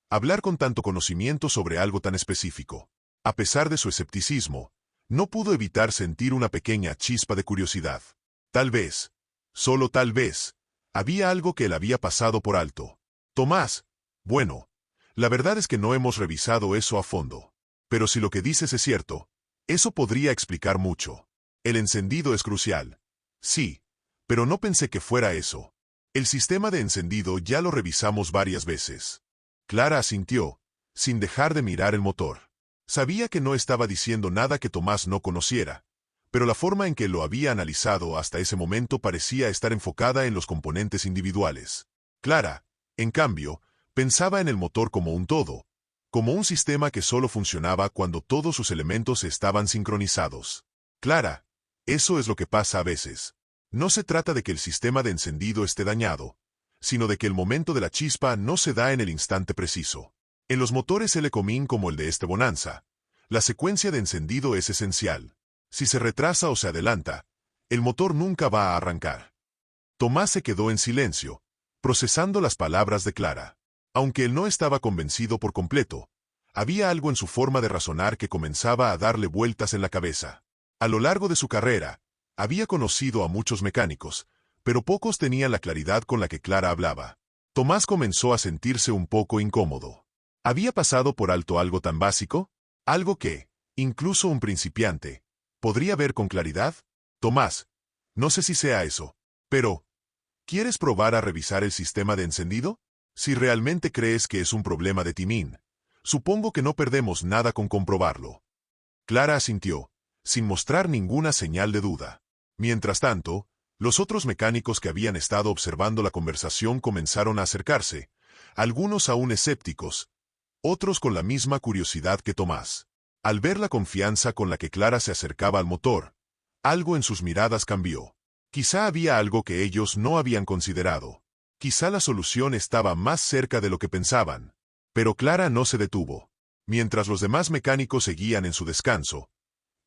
hablar con tanto conocimiento sobre algo tan específico? A pesar de su escepticismo, no pudo evitar sentir una pequeña chispa de curiosidad. Tal vez, solo tal vez, había algo que él había pasado por alto. Tomás, bueno, la verdad es que no hemos revisado eso a fondo. Pero si lo que dices es cierto, eso podría explicar mucho. El encendido es crucial. Sí, pero no pensé que fuera eso. El sistema de encendido ya lo revisamos varias veces. Clara asintió, sin dejar de mirar el motor. Sabía que no estaba diciendo nada que Tomás no conociera, pero la forma en que lo había analizado hasta ese momento parecía estar enfocada en los componentes individuales. Clara, en cambio, pensaba en el motor como un todo, como un sistema que solo funcionaba cuando todos sus elementos estaban sincronizados. Clara, eso es lo que pasa a veces. No se trata de que el sistema de encendido esté dañado, sino de que el momento de la chispa no se da en el instante preciso. En los motores L-Comín como el de este Bonanza, la secuencia de encendido es esencial. Si se retrasa o se adelanta, el motor nunca va a arrancar. Tomás se quedó en silencio, procesando las palabras de Clara. Aunque él no estaba convencido por completo, había algo en su forma de razonar que comenzaba a darle vueltas en la cabeza. A lo largo de su carrera, había conocido a muchos mecánicos, pero pocos tenían la claridad con la que Clara hablaba. Tomás comenzó a sentirse un poco incómodo. ¿Había pasado por alto algo tan básico? Algo que, incluso un principiante, podría ver con claridad. Tomás, no sé si sea eso, pero ¿quieres probar a revisar el sistema de encendido? Si realmente crees que es un problema de timín, supongo que no perdemos nada con comprobarlo. Clara asintió, sin mostrar ninguna señal de duda. Mientras tanto, Los otros mecánicos que habían estado observando la conversación comenzaron a acercarse, algunos aún escépticos, otros con la misma curiosidad que Tomás. Al ver la confianza con la que Clara se acercaba al motor, algo en sus miradas cambió. Quizá había algo que ellos no habían considerado. Quizá la solución estaba más cerca de lo que pensaban. Pero Clara no se detuvo. Mientras los demás mecánicos seguían en su descanso,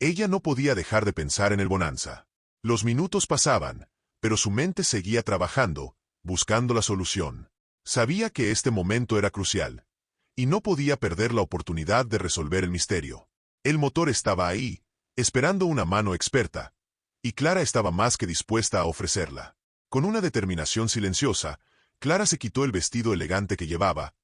ella no podía dejar de pensar en el Bonanza. Los minutos pasaban, pero su mente seguía trabajando, buscando la solución. Sabía que este momento era crucial, y no podía perder la oportunidad de resolver el misterio. El motor estaba ahí, esperando una mano experta, y Clara estaba más que dispuesta a ofrecerla. Con una determinación silenciosa, Clara se quitó el vestido elegante que llevaba,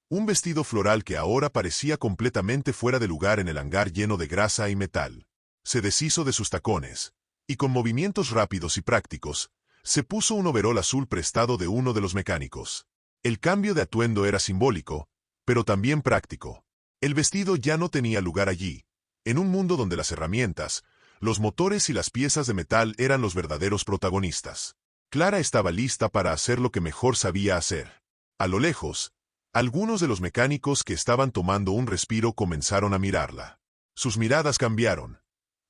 un vestido floral que ahora parecía completamente fuera de lugar en el hangar lleno de grasa y metal. Se deshizo de sus tacones, y con movimientos rápidos y prácticos, se puso un overol azul prestado de uno de los mecánicos. El cambio de atuendo era simbólico, pero también práctico. El vestido ya no tenía lugar allí, en un mundo donde las herramientas, los motores y las piezas de metal eran los verdaderos protagonistas. Clara estaba lista para hacer lo que mejor sabía hacer. A lo lejos, algunos de los mecánicos que estaban tomando un respiro comenzaron a mirarla. Sus miradas cambiaron.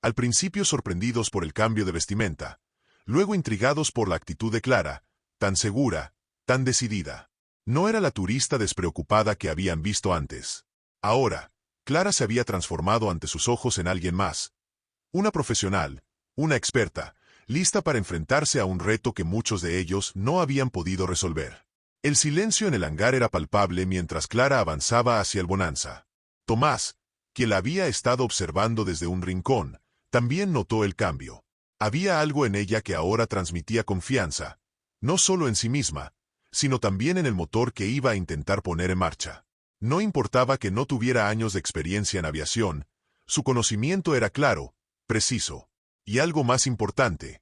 Al principio sorprendidos por el cambio de vestimenta, luego intrigados por la actitud de Clara, tan segura, tan decidida. No era la turista despreocupada que habían visto antes. Ahora, Clara se había transformado ante sus ojos en alguien más. Una profesional, una experta, lista para enfrentarse a un reto que muchos de ellos no habían podido resolver. El silencio en el hangar era palpable mientras Clara avanzaba hacia el Bonanza. Tomás, quien la había estado observando desde un rincón, también notó el cambio. Había algo en ella que ahora transmitía confianza, no solo en sí misma, sino también en el motor que iba a intentar poner en marcha. No importaba que no tuviera años de experiencia en aviación, su conocimiento era claro, preciso. Y algo más importante,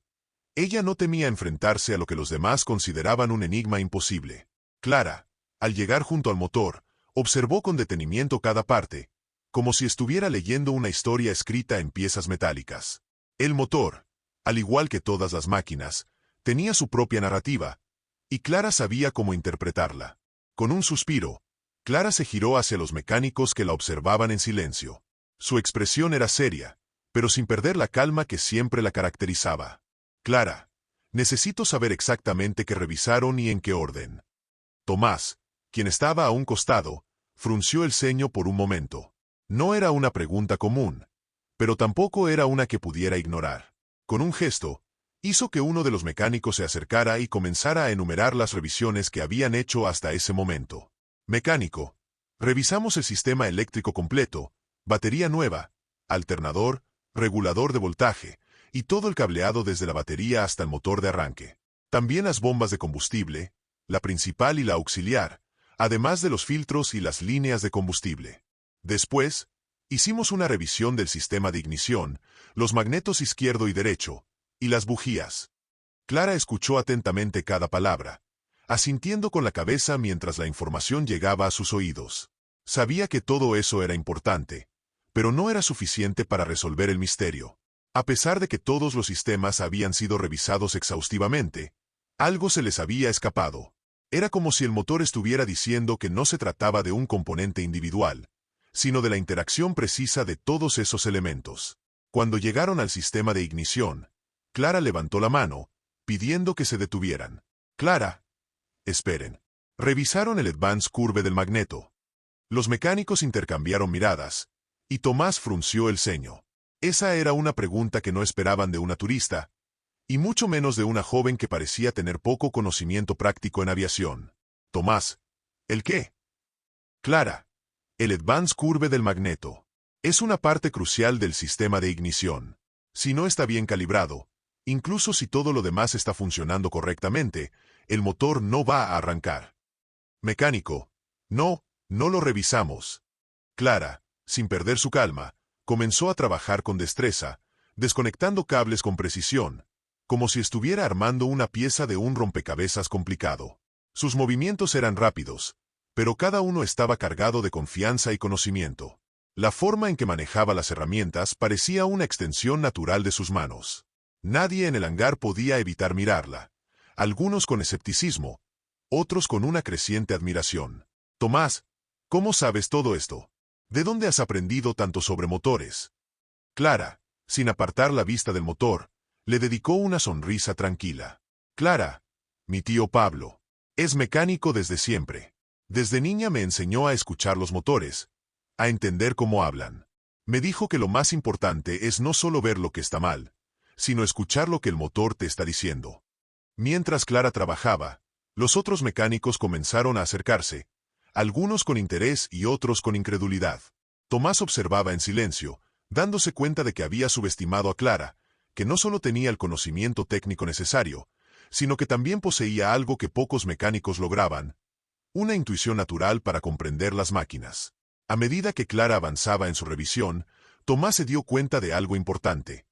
ella no temía enfrentarse a lo que los demás consideraban un enigma imposible. Clara, al llegar junto al motor, observó con detenimiento cada parte, como si estuviera leyendo una historia escrita en piezas metálicas. El motor, al igual que todas las máquinas, tenía su propia narrativa, y Clara sabía cómo interpretarla. Con un suspiro, Clara se giró hacia los mecánicos que la observaban en silencio. Su expresión era seria, pero sin perder la calma que siempre la caracterizaba. Clara, necesito saber exactamente qué revisaron y en qué orden. Tomás, quien estaba a un costado, frunció el ceño por un momento. No era una pregunta común, pero tampoco era una que pudiera ignorar. Con un gesto, hizo que uno de los mecánicos se acercara y comenzara a enumerar las revisiones que habían hecho hasta ese momento. Mecánico, revisamos el sistema eléctrico completo, batería nueva, alternador, regulador de voltaje, y todo el cableado desde la batería hasta el motor de arranque. También las bombas de combustible, la principal y la auxiliar, además de los filtros y las líneas de combustible. Después, hicimos una revisión del sistema de ignición, los magnetos izquierdo y derecho, y las bujías. Clara escuchó atentamente cada palabra, asintiendo con la cabeza mientras la información llegaba a sus oídos. Sabía que todo eso era importante, pero no era suficiente para resolver el misterio. A pesar de que todos los sistemas habían sido revisados exhaustivamente, algo se les había escapado. Era como si el motor estuviera diciendo que no se trataba de un componente individual, sino de la interacción precisa de todos esos elementos. Cuando llegaron al sistema de ignición, Clara levantó la mano, pidiendo que se detuvieran. Clara, esperen. Revisaron el Advance Curve del magneto. Los mecánicos intercambiaron miradas, y Tomás frunció el ceño. Esa era una pregunta que no esperaban de una turista, y mucho menos de una joven que parecía tener poco conocimiento práctico en aviación. Tomás, ¿el qué? Clara, el Advance Curve del magneto. Es una parte crucial del sistema de ignición. Si no está bien calibrado, incluso si todo lo demás está funcionando correctamente, el motor no va a arrancar. Mecánico, no lo revisamos. Clara, sin perder su calma, comenzó a trabajar con destreza, desconectando cables con precisión, como si estuviera armando una pieza de un rompecabezas complicado. Sus movimientos eran rápidos, pero cada uno estaba cargado de confianza y conocimiento. La forma en que manejaba las herramientas parecía una extensión natural de sus manos. Nadie en el hangar podía evitar mirarla, algunos con escepticismo, otros con una creciente admiración. Tomás, ¿cómo sabes todo esto? ¿De dónde has aprendido tanto sobre motores? Clara, sin apartar la vista del motor, le dedicó una sonrisa tranquila. Clara, mi tío Pablo, es mecánico desde siempre. Desde niña me enseñó a escuchar los motores, a entender cómo hablan. Me dijo que lo más importante es no solo ver lo que está mal, sino escuchar lo que el motor te está diciendo. Mientras Clara trabajaba, los otros mecánicos comenzaron a acercarse, algunos con interés y otros con incredulidad. Tomás observaba en silencio, dándose cuenta de que había subestimado a Clara, que no solo tenía el conocimiento técnico necesario, sino que también poseía algo que pocos mecánicos lograban, una intuición natural para comprender las máquinas. A medida que Clara avanzaba en su revisión, Tomás se dio cuenta de algo importante.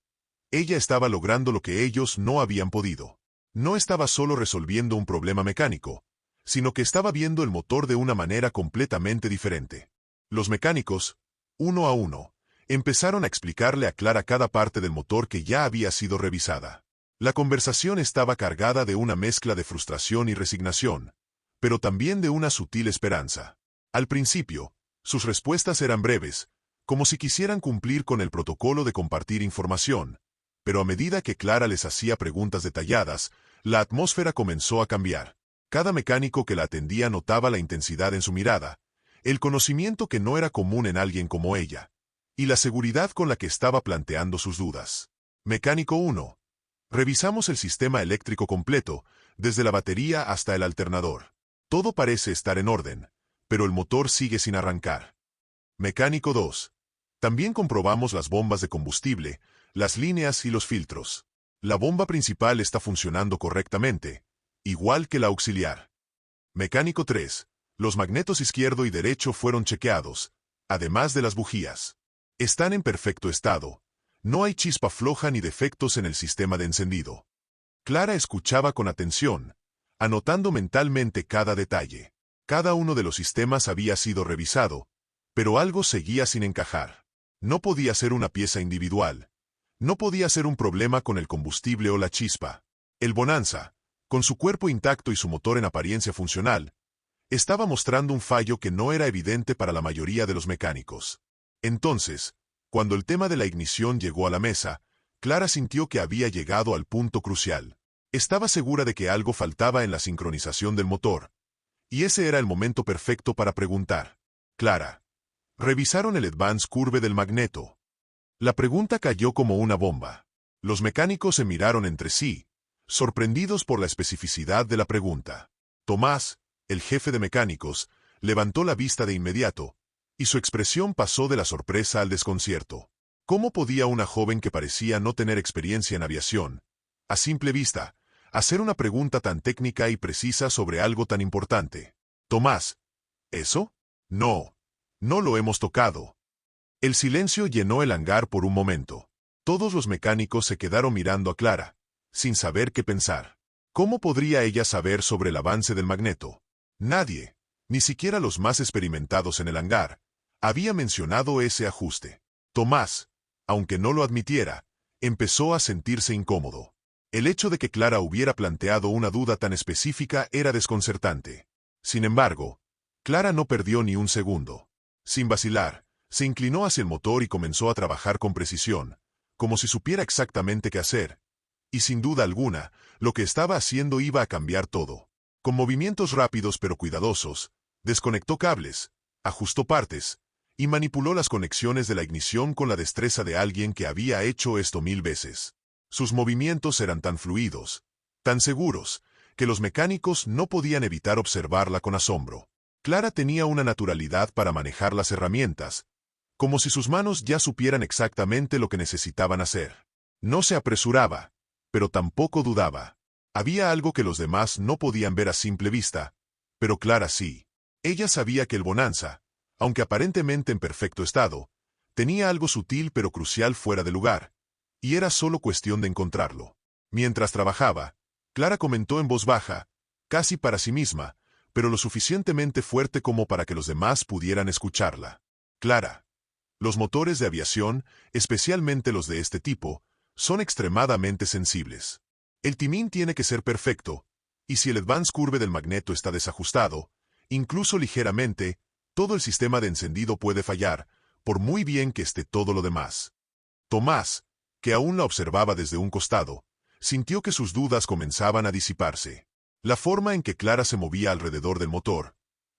Ella estaba logrando lo que ellos no habían podido. No estaba solo resolviendo un problema mecánico, sino que estaba viendo el motor de una manera completamente diferente. Los mecánicos, uno a uno, empezaron a explicarle a Clara cada parte del motor que ya había sido revisada. La conversación estaba cargada de una mezcla de frustración y resignación, pero también de una sutil esperanza. Al principio, sus respuestas eran breves, como si quisieran cumplir con el protocolo de compartir información, pero a medida que Clara les hacía preguntas detalladas, la atmósfera comenzó a cambiar. Cada mecánico que la atendía notaba la intensidad en su mirada, el conocimiento que no era común en alguien como ella, y la seguridad con la que estaba planteando sus dudas. Mecánico 1. Revisamos el sistema eléctrico completo, desde la batería hasta el alternador. Todo parece estar en orden, pero el motor sigue sin arrancar. Mecánico 2. También comprobamos las bombas de combustible, las líneas y los filtros. La bomba principal está funcionando correctamente, igual que la auxiliar. Mecánico 3. Los magnetos izquierdo y derecho fueron chequeados, además de las bujías. Están en perfecto estado. No hay chispa floja ni defectos en el sistema de encendido. Clara escuchaba con atención, anotando mentalmente cada detalle. Cada uno de los sistemas había sido revisado, pero algo seguía sin encajar. No podía ser una pieza individual. No podía ser un problema con el combustible o la chispa. El Bonanza, con su cuerpo intacto y su motor en apariencia funcional, estaba mostrando un fallo que no era evidente para la mayoría de los mecánicos. Entonces, cuando el tema de la ignición llegó a la mesa, Clara sintió que había llegado al punto crucial. Estaba segura de que algo faltaba en la sincronización del motor, y ese era el momento perfecto para preguntar. Clara, ¿revisaron el Advance Curve del magneto? La pregunta cayó como una bomba. Los mecánicos se miraron entre sí, sorprendidos por la especificidad de la pregunta. Tomás, el jefe de mecánicos, levantó la vista de inmediato, y su expresión pasó de la sorpresa al desconcierto. ¿Cómo podía una joven que parecía no tener experiencia en aviación, a simple vista, hacer una pregunta tan técnica y precisa sobre algo tan importante? Tomás, ¿eso? No, no lo hemos tocado. El silencio llenó el hangar por un momento. Todos los mecánicos se quedaron mirando a Clara, sin saber qué pensar. ¿Cómo podría ella saber sobre el avance del magneto? Nadie, ni siquiera los más experimentados en el hangar, había mencionado ese ajuste. Tomás, aunque no lo admitiera, empezó a sentirse incómodo. El hecho de que Clara hubiera planteado una duda tan específica era desconcertante. Sin embargo, Clara no perdió ni un segundo. Sin vacilar, se inclinó hacia el motor y comenzó a trabajar con precisión, como si supiera exactamente qué hacer. Y sin duda alguna, lo que estaba haciendo iba a cambiar todo. Con movimientos rápidos pero cuidadosos, desconectó cables, ajustó partes, y manipuló las conexiones de la ignición con la destreza de alguien que había hecho esto 1000 veces. Sus movimientos eran tan fluidos, tan seguros, que los mecánicos no podían evitar observarla con asombro. Clara tenía una naturalidad para manejar las herramientas, como si sus manos ya supieran exactamente lo que necesitaban hacer. No se apresuraba, pero tampoco dudaba. Había algo que los demás no podían ver a simple vista, pero Clara sí. Ella sabía que el Bonanza, aunque aparentemente en perfecto estado, tenía algo sutil pero crucial fuera de lugar, y era solo cuestión de encontrarlo. Mientras trabajaba, Clara comentó en voz baja, casi para sí misma, pero lo suficientemente fuerte como para que los demás pudieran escucharla. Clara, los motores de aviación, especialmente los de este tipo, son extremadamente sensibles. El timín tiene que ser perfecto, y si el advance curve del magneto está desajustado, incluso ligeramente, todo el sistema de encendido puede fallar, por muy bien que esté todo lo demás. Tomás, que aún la observaba desde un costado, sintió que sus dudas comenzaban a disiparse. La forma en que Clara se movía alrededor del motor,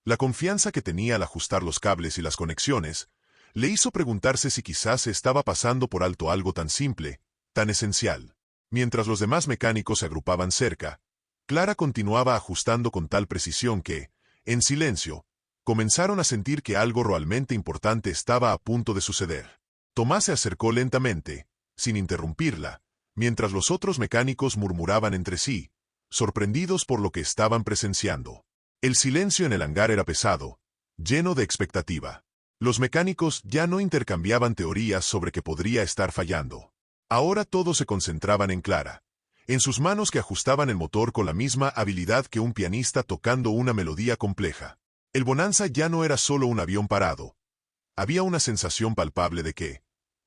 la confianza que tenía al ajustar los cables y las conexiones, le hizo preguntarse si quizás se estaba pasando por alto algo tan simple, tan esencial. Mientras los demás mecánicos se agrupaban cerca, Clara continuaba ajustando con tal precisión que, en silencio, comenzaron a sentir que algo realmente importante estaba a punto de suceder. Tomás se acercó lentamente, sin interrumpirla, mientras los otros mecánicos murmuraban entre sí, sorprendidos por lo que estaban presenciando. El silencio en el hangar era pesado, lleno de expectativa. Los mecánicos ya no intercambiaban teorías sobre qué podría estar fallando. Ahora todos se concentraban en Clara, en sus manos que ajustaban el motor con la misma habilidad que un pianista tocando una melodía compleja. El Bonanza ya no era solo un avión parado. Había una sensación palpable de que,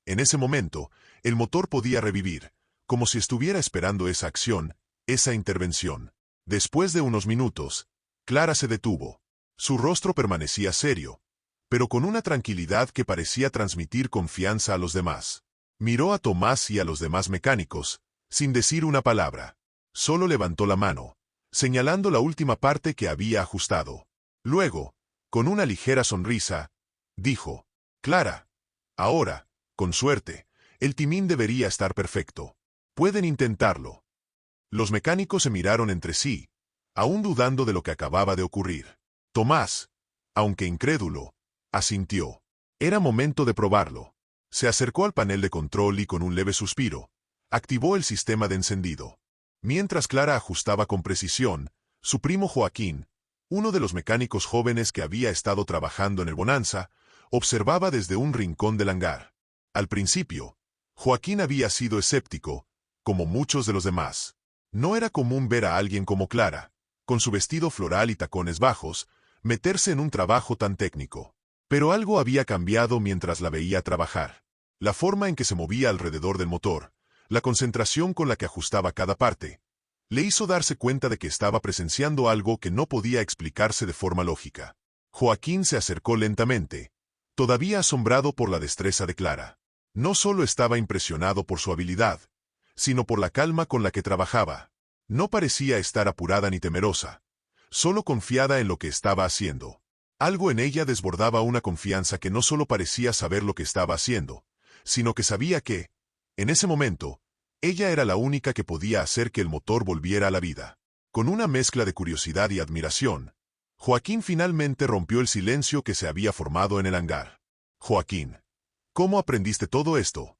en ese momento, el motor podía revivir, como si estuviera esperando esa acción, esa intervención. Después de unos minutos, Clara se detuvo. Su rostro permanecía serio, pero con una tranquilidad que parecía transmitir confianza a los demás. Miró a Tomás y a los demás mecánicos, sin decir una palabra. Solo levantó la mano, señalando la última parte que había ajustado. Luego, con una ligera sonrisa, dijo: Clara, ahora, con suerte, el timín debería estar perfecto. Pueden intentarlo. Los mecánicos se miraron entre sí, aún dudando de lo que acababa de ocurrir. Tomás, aunque incrédulo, asintió. Era momento de probarlo. Se acercó al panel de control y con un leve suspiro, activó el sistema de encendido. Mientras Clara ajustaba con precisión, su primo Joaquín, uno de los mecánicos jóvenes que había estado trabajando en el Bonanza, observaba desde un rincón del hangar. Al principio, Joaquín había sido escéptico, como muchos de los demás. No era común ver a alguien como Clara, con su vestido floral y tacones bajos, meterse en un trabajo tan técnico. Pero algo había cambiado mientras la veía trabajar. La forma en que se movía alrededor del motor, la concentración con la que ajustaba cada parte, le hizo darse cuenta de que estaba presenciando algo que no podía explicarse de forma lógica. Joaquín se acercó lentamente, todavía asombrado por la destreza de Clara. No solo estaba impresionado por su habilidad, sino por la calma con la que trabajaba. No parecía estar apurada ni temerosa, solo confiada en lo que estaba haciendo. Algo en ella desbordaba una confianza que no solo parecía saber lo que estaba haciendo, sino que sabía que, en ese momento, ella era la única que podía hacer que el motor volviera a la vida. Con una mezcla de curiosidad y admiración, Joaquín finalmente rompió el silencio que se había formado en el hangar. Joaquín, ¿cómo aprendiste todo esto?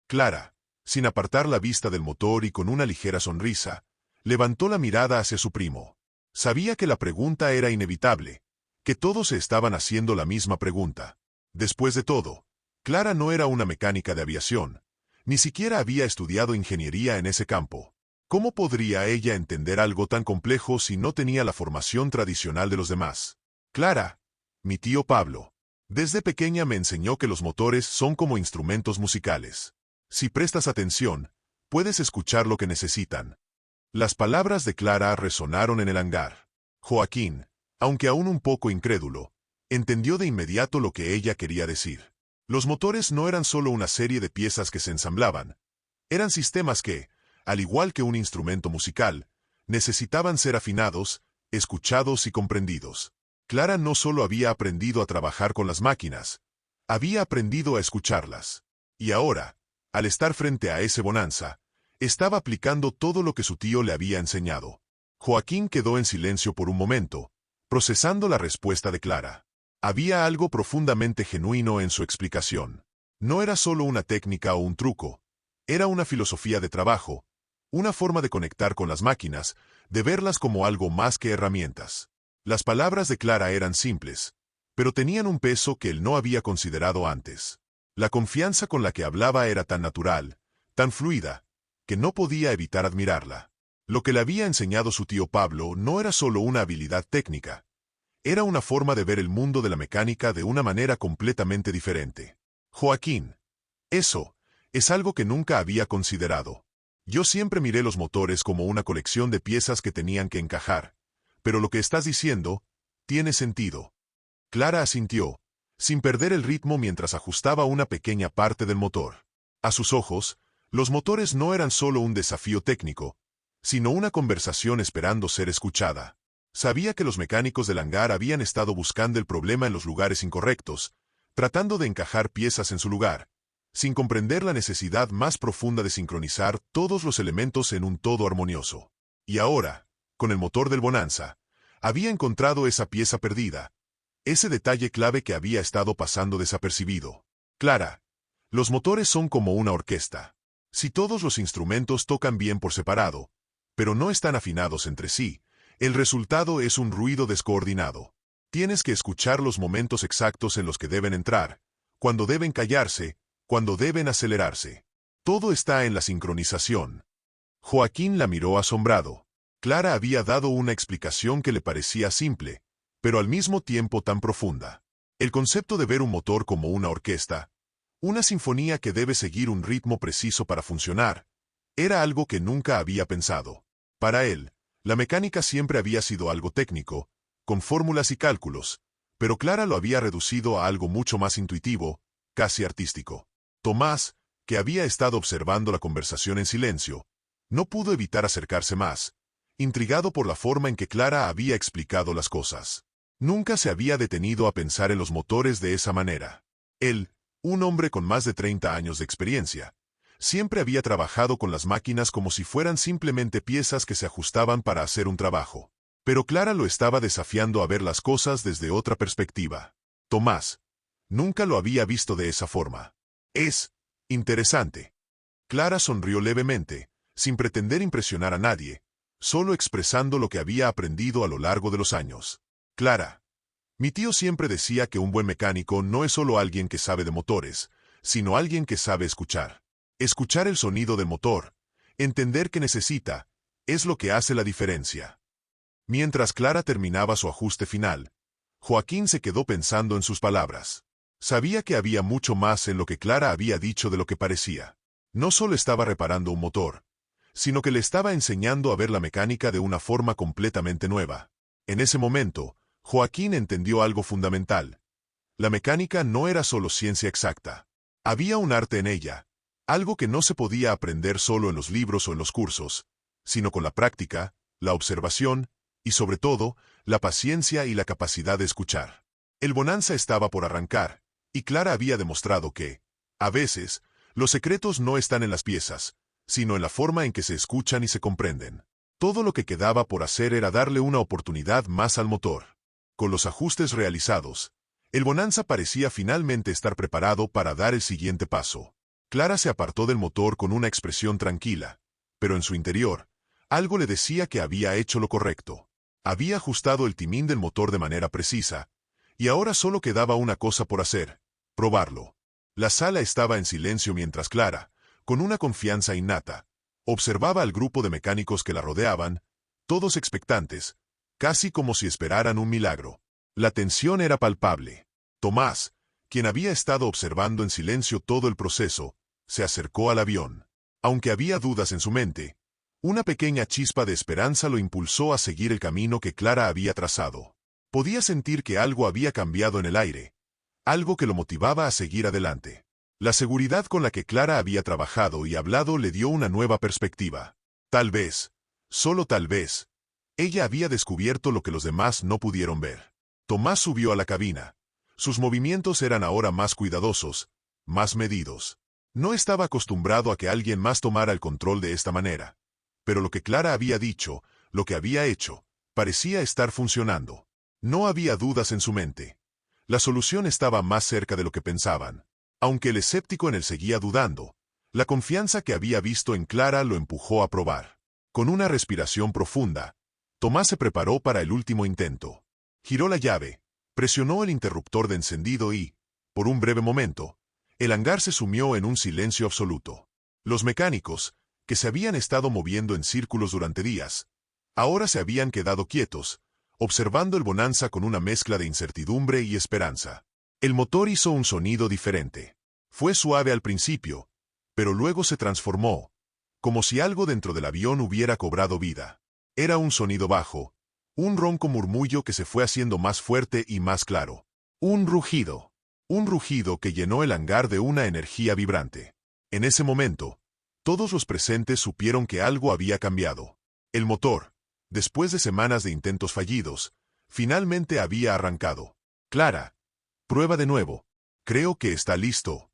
Clara, sin apartar la vista del motor y con una ligera sonrisa, levantó la mirada hacia su primo. Sabía que la pregunta era inevitable, que todos se estaban haciendo la misma pregunta. Después de todo, Clara no era una mecánica de aviación, ni siquiera había estudiado ingeniería en ese campo. ¿Cómo podría ella entender algo tan complejo si no tenía la formación tradicional de los demás? Clara, mi tío Pablo, desde pequeña me enseñó que los motores son como instrumentos musicales. Si prestas atención, puedes escuchar lo que necesitan. Las palabras de Clara resonaron en el hangar. Joaquín, aunque aún un poco incrédulo, entendió de inmediato lo que ella quería decir. Los motores no eran solo una serie de piezas que se ensamblaban. Eran sistemas que, al igual que un instrumento musical, necesitaban ser afinados, escuchados y comprendidos. Clara no solo había aprendido a trabajar con las máquinas, había aprendido a escucharlas. Y ahora, al estar frente a ese Bonanza, estaba aplicando todo lo que su tío le había enseñado. Joaquín quedó en silencio por un momento, procesando la respuesta de Clara. Había algo profundamente genuino en su explicación. No era solo una técnica o un truco, era una filosofía de trabajo, una forma de conectar con las máquinas, de verlas como algo más que herramientas. Las palabras de Clara eran simples, pero tenían un peso que él no había considerado antes. La confianza con la que hablaba era tan natural, tan fluida, que no podía evitar admirarla. Lo que le había enseñado su tío Pablo no era solo una habilidad técnica, era una forma de ver el mundo de la mecánica de una manera completamente diferente. Joaquín, eso, Es algo que nunca había considerado. Yo siempre miré los motores como una colección de piezas que tenían que encajar. Pero lo que estás diciendo tiene sentido. Clara asintió, sin perder el ritmo mientras ajustaba una pequeña parte del motor. A sus ojos, los motores no eran solo un desafío técnico, sino una conversación esperando ser escuchada. Sabía que los mecánicos del hangar habían estado buscando el problema en los lugares incorrectos, tratando de encajar piezas en su lugar, sin comprender la necesidad más profunda de sincronizar todos los elementos en un todo armonioso. Y ahora, con el motor del Bonanza, había encontrado esa pieza perdida, ese detalle clave que había estado pasando desapercibido. Clara, los motores son como una orquesta. Si todos los instrumentos tocan bien por separado, pero no están afinados entre sí, el resultado es un ruido descoordinado. Tienes que escuchar los momentos exactos en los que deben entrar, cuando deben callarse, cuando deben acelerarse. Todo está en la sincronización. Joaquín la miró asombrado. Clara había dado una explicación que le parecía simple, pero al mismo tiempo tan profunda. El concepto de ver un motor como una orquesta, una sinfonía que debe seguir un ritmo preciso para funcionar, era algo que nunca había pensado. Para él, la mecánica siempre había sido algo técnico, con fórmulas y cálculos, pero Clara lo había reducido a algo mucho más intuitivo, casi artístico. Tomás, que había estado observando la conversación en silencio, no pudo evitar acercarse más, intrigado por la forma en que Clara había explicado las cosas. Nunca se había detenido a pensar en los motores de esa manera. Él, un hombre con más de 30 años de experiencia, siempre había trabajado con las máquinas como si fueran simplemente piezas que se ajustaban para hacer un trabajo. Pero Clara lo estaba desafiando a ver las cosas desde otra perspectiva. Tomás nunca lo había visto de esa forma. Es interesante. Clara sonrió levemente, sin pretender impresionar a nadie, solo expresando lo que había aprendido a lo largo de los años. Clara, mi tío siempre decía que un buen mecánico no es solo alguien que sabe de motores, sino alguien que sabe escuchar. Escuchar el sonido del motor, entender qué necesita, es lo que hace la diferencia. Mientras Clara terminaba su ajuste final, Joaquín se quedó pensando en sus palabras. Sabía que había mucho más en lo que Clara había dicho de lo que parecía. No solo estaba reparando un motor, sino que le estaba enseñando a ver la mecánica de una forma completamente nueva. En ese momento, Joaquín entendió algo fundamental. La mecánica no era solo ciencia exacta. Había un arte en ella, algo que no se podía aprender solo en los libros o en los cursos, sino con la práctica, la observación y, sobre todo, la paciencia y la capacidad de escuchar. El Bonanza estaba por arrancar, y Clara había demostrado que, a veces, los secretos no están en las piezas, sino en la forma en que se escuchan y se comprenden. Todo lo que quedaba por hacer era darle una oportunidad más al motor. Con los ajustes realizados, el Bonanza parecía finalmente estar preparado para dar el siguiente paso. Clara se apartó del motor con una expresión tranquila, pero en su interior, algo le decía que había hecho lo correcto. Había ajustado el timón del motor de manera precisa, y ahora solo quedaba una cosa por hacer: probarlo. La sala estaba en silencio mientras Clara, con una confianza innata, observaba al grupo de mecánicos que la rodeaban, todos expectantes, casi como si esperaran un milagro. La tensión era palpable. Tomás, quien había estado observando en silencio todo el proceso, se acercó al avión. Aunque había dudas en su mente, una pequeña chispa de esperanza lo impulsó a seguir el camino que Clara había trazado. Podía sentir que algo había cambiado en el aire, algo que lo motivaba a seguir adelante. La seguridad con la que Clara había trabajado y hablado le dio una nueva perspectiva. Tal vez, solo tal vez, ella había descubierto lo que los demás no pudieron ver. Tomás subió a la cabina. Sus movimientos eran ahora más cuidadosos, más medidos. No estaba acostumbrado a que alguien más tomara el control de esta manera. Pero lo que Clara había dicho, lo que había hecho, parecía estar funcionando. No había dudas en su mente. La solución estaba más cerca de lo que pensaban. Aunque el escéptico en él seguía dudando, la confianza que había visto en Clara lo empujó a probar. Con una respiración profunda, Tomás se preparó para el último intento. Giró la llave, presionó el interruptor de encendido y, por un breve momento, el hangar se sumió en un silencio absoluto. Los mecánicos, que se habían estado moviendo en círculos durante días, ahora se habían quedado quietos, observando el Bonanza con una mezcla de incertidumbre y esperanza. El motor hizo un sonido diferente. Fue suave al principio, pero luego se transformó, como si algo dentro del avión hubiera cobrado vida. Era un sonido bajo, un ronco murmullo que se fue haciendo más fuerte y más claro. Un rugido que llenó el hangar de una energía vibrante. En ese momento, todos los presentes supieron que algo había cambiado. El motor, después de semanas de intentos fallidos, finalmente había arrancado. Clara, prueba de nuevo. Creo que está listo.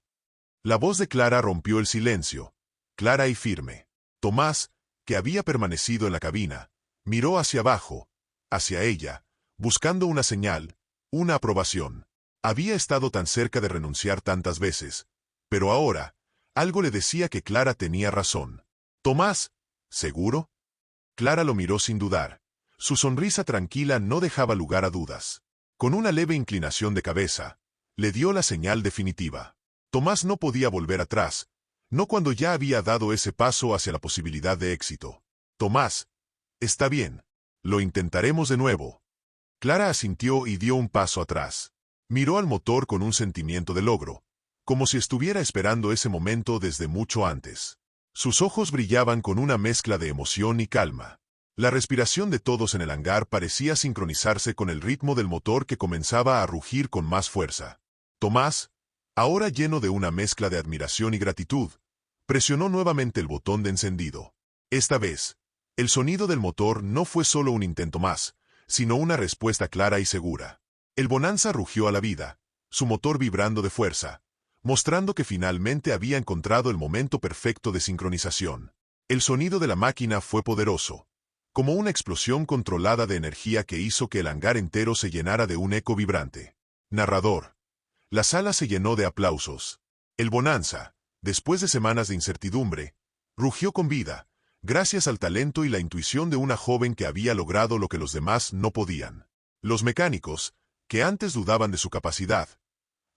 La voz de Clara rompió el silencio, clara y firme. Tomás, que había permanecido en la cabina, miró hacia abajo, hacia ella, buscando una señal, una aprobación. Había estado tan cerca de renunciar tantas veces, pero ahora, algo le decía que Clara tenía razón. Tomás, ¿seguro? Clara lo miró sin dudar. Su sonrisa tranquila no dejaba lugar a dudas. Con una leve inclinación de cabeza, le dio la señal definitiva. Tomás no podía volver atrás, no cuando ya había dado ese paso hacia la posibilidad de éxito. Tomás, está bien. Lo intentaremos de nuevo. Clara asintió y dio un paso atrás. Miró al motor con un sentimiento de logro, como si estuviera esperando ese momento desde mucho antes. Sus ojos brillaban con una mezcla de emoción y calma. La respiración de todos en el hangar parecía sincronizarse con el ritmo del motor que comenzaba a rugir con más fuerza. Tomás, ahora lleno de una mezcla de admiración y gratitud, presionó nuevamente el botón de encendido. Esta vez, el sonido del motor no fue solo un intento más, sino una respuesta clara y segura. El Bonanza rugió a la vida, su motor vibrando de fuerza, mostrando que finalmente había encontrado el momento perfecto de sincronización. El sonido de la máquina fue poderoso, como una explosión controlada de energía que hizo que el hangar entero se llenara de un eco vibrante. Narrador. La sala se llenó de aplausos. El Bonanza, después de semanas de incertidumbre, rugió con vida, gracias al talento y la intuición de una joven que había logrado lo que los demás no podían. Los mecánicos, que antes dudaban de su capacidad,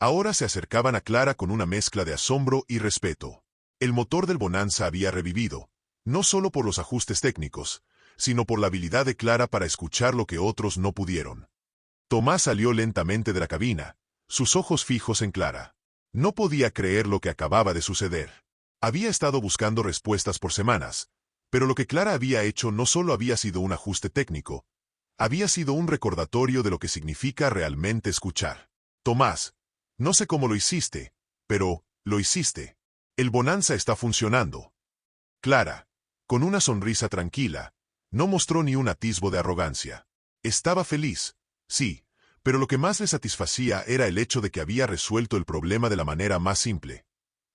ahora se acercaban a Clara con una mezcla de asombro y respeto. El motor del Bonanza había revivido, no solo por los ajustes técnicos, sino por la habilidad de Clara para escuchar lo que otros no pudieron. Tomás salió lentamente de la cabina, sus ojos fijos en Clara. No podía creer lo que acababa de suceder. Había estado buscando respuestas por semanas, pero lo que Clara había hecho no solo había sido un ajuste técnico, había sido un recordatorio de lo que significa realmente escuchar. Tomás, no sé cómo lo hiciste, pero lo hiciste. El Bonanza está funcionando. Clara, con una sonrisa tranquila, no mostró ni un atisbo de arrogancia. Estaba feliz, sí, pero lo que más le satisfacía era el hecho de que había resuelto el problema de la manera más simple,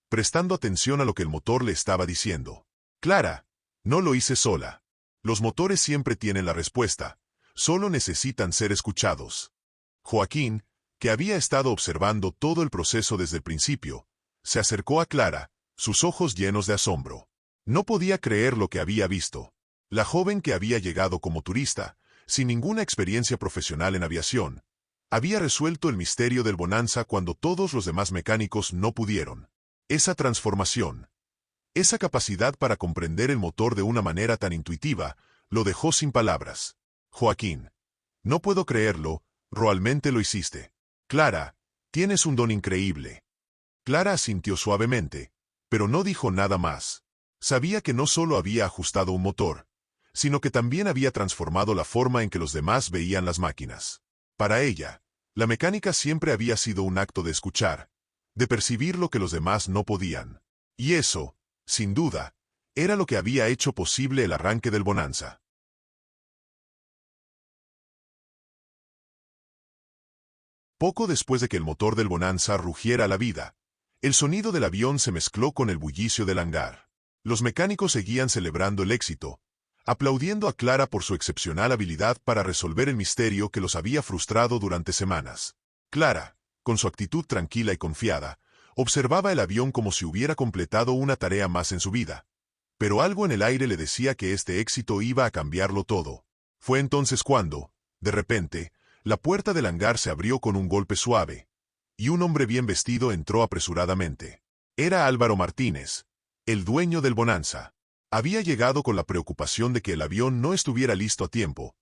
prestando atención a lo que el motor le estaba diciendo. Clara, no lo hice sola. Los motores siempre tienen la respuesta, solo necesitan ser escuchados. Joaquín, que había estado observando todo el proceso desde el principio, se acercó a Clara, sus ojos llenos de asombro. No podía creer lo que había visto. La joven que había llegado como turista, sin ninguna experiencia profesional en aviación, había resuelto el misterio del Bonanza cuando todos los demás mecánicos no pudieron. Esa transformación, esa capacidad para comprender el motor de una manera tan intuitiva, lo dejó sin palabras. Joaquín, no puedo creerlo, realmente lo hiciste. Clara, tienes un don increíble. Clara asintió suavemente, pero no dijo nada más. Sabía que no solo había ajustado un motor, sino que también había transformado la forma en que los demás veían las máquinas. Para ella, la mecánica siempre había sido un acto de escuchar, de percibir lo que los demás no podían. Y eso, sin duda, era lo que había hecho posible el arranque del Bonanza. Poco después de que el motor del Bonanza rugiera a la vida, el sonido del avión se mezcló con el bullicio del hangar. Los mecánicos seguían celebrando el éxito, aplaudiendo a Clara por su excepcional habilidad para resolver el misterio que los había frustrado durante semanas. Clara, con su actitud tranquila y confiada, observaba el avión como si hubiera completado una tarea más en su vida. Pero algo en el aire le decía que este éxito iba a cambiarlo todo. Fue entonces cuando, de repente, la puerta del hangar se abrió con un golpe suave, y un hombre bien vestido entró apresuradamente. Era Álvaro Martínez, el dueño del Bonanza. Había llegado con la preocupación de que el avión no estuviera listo a tiempo,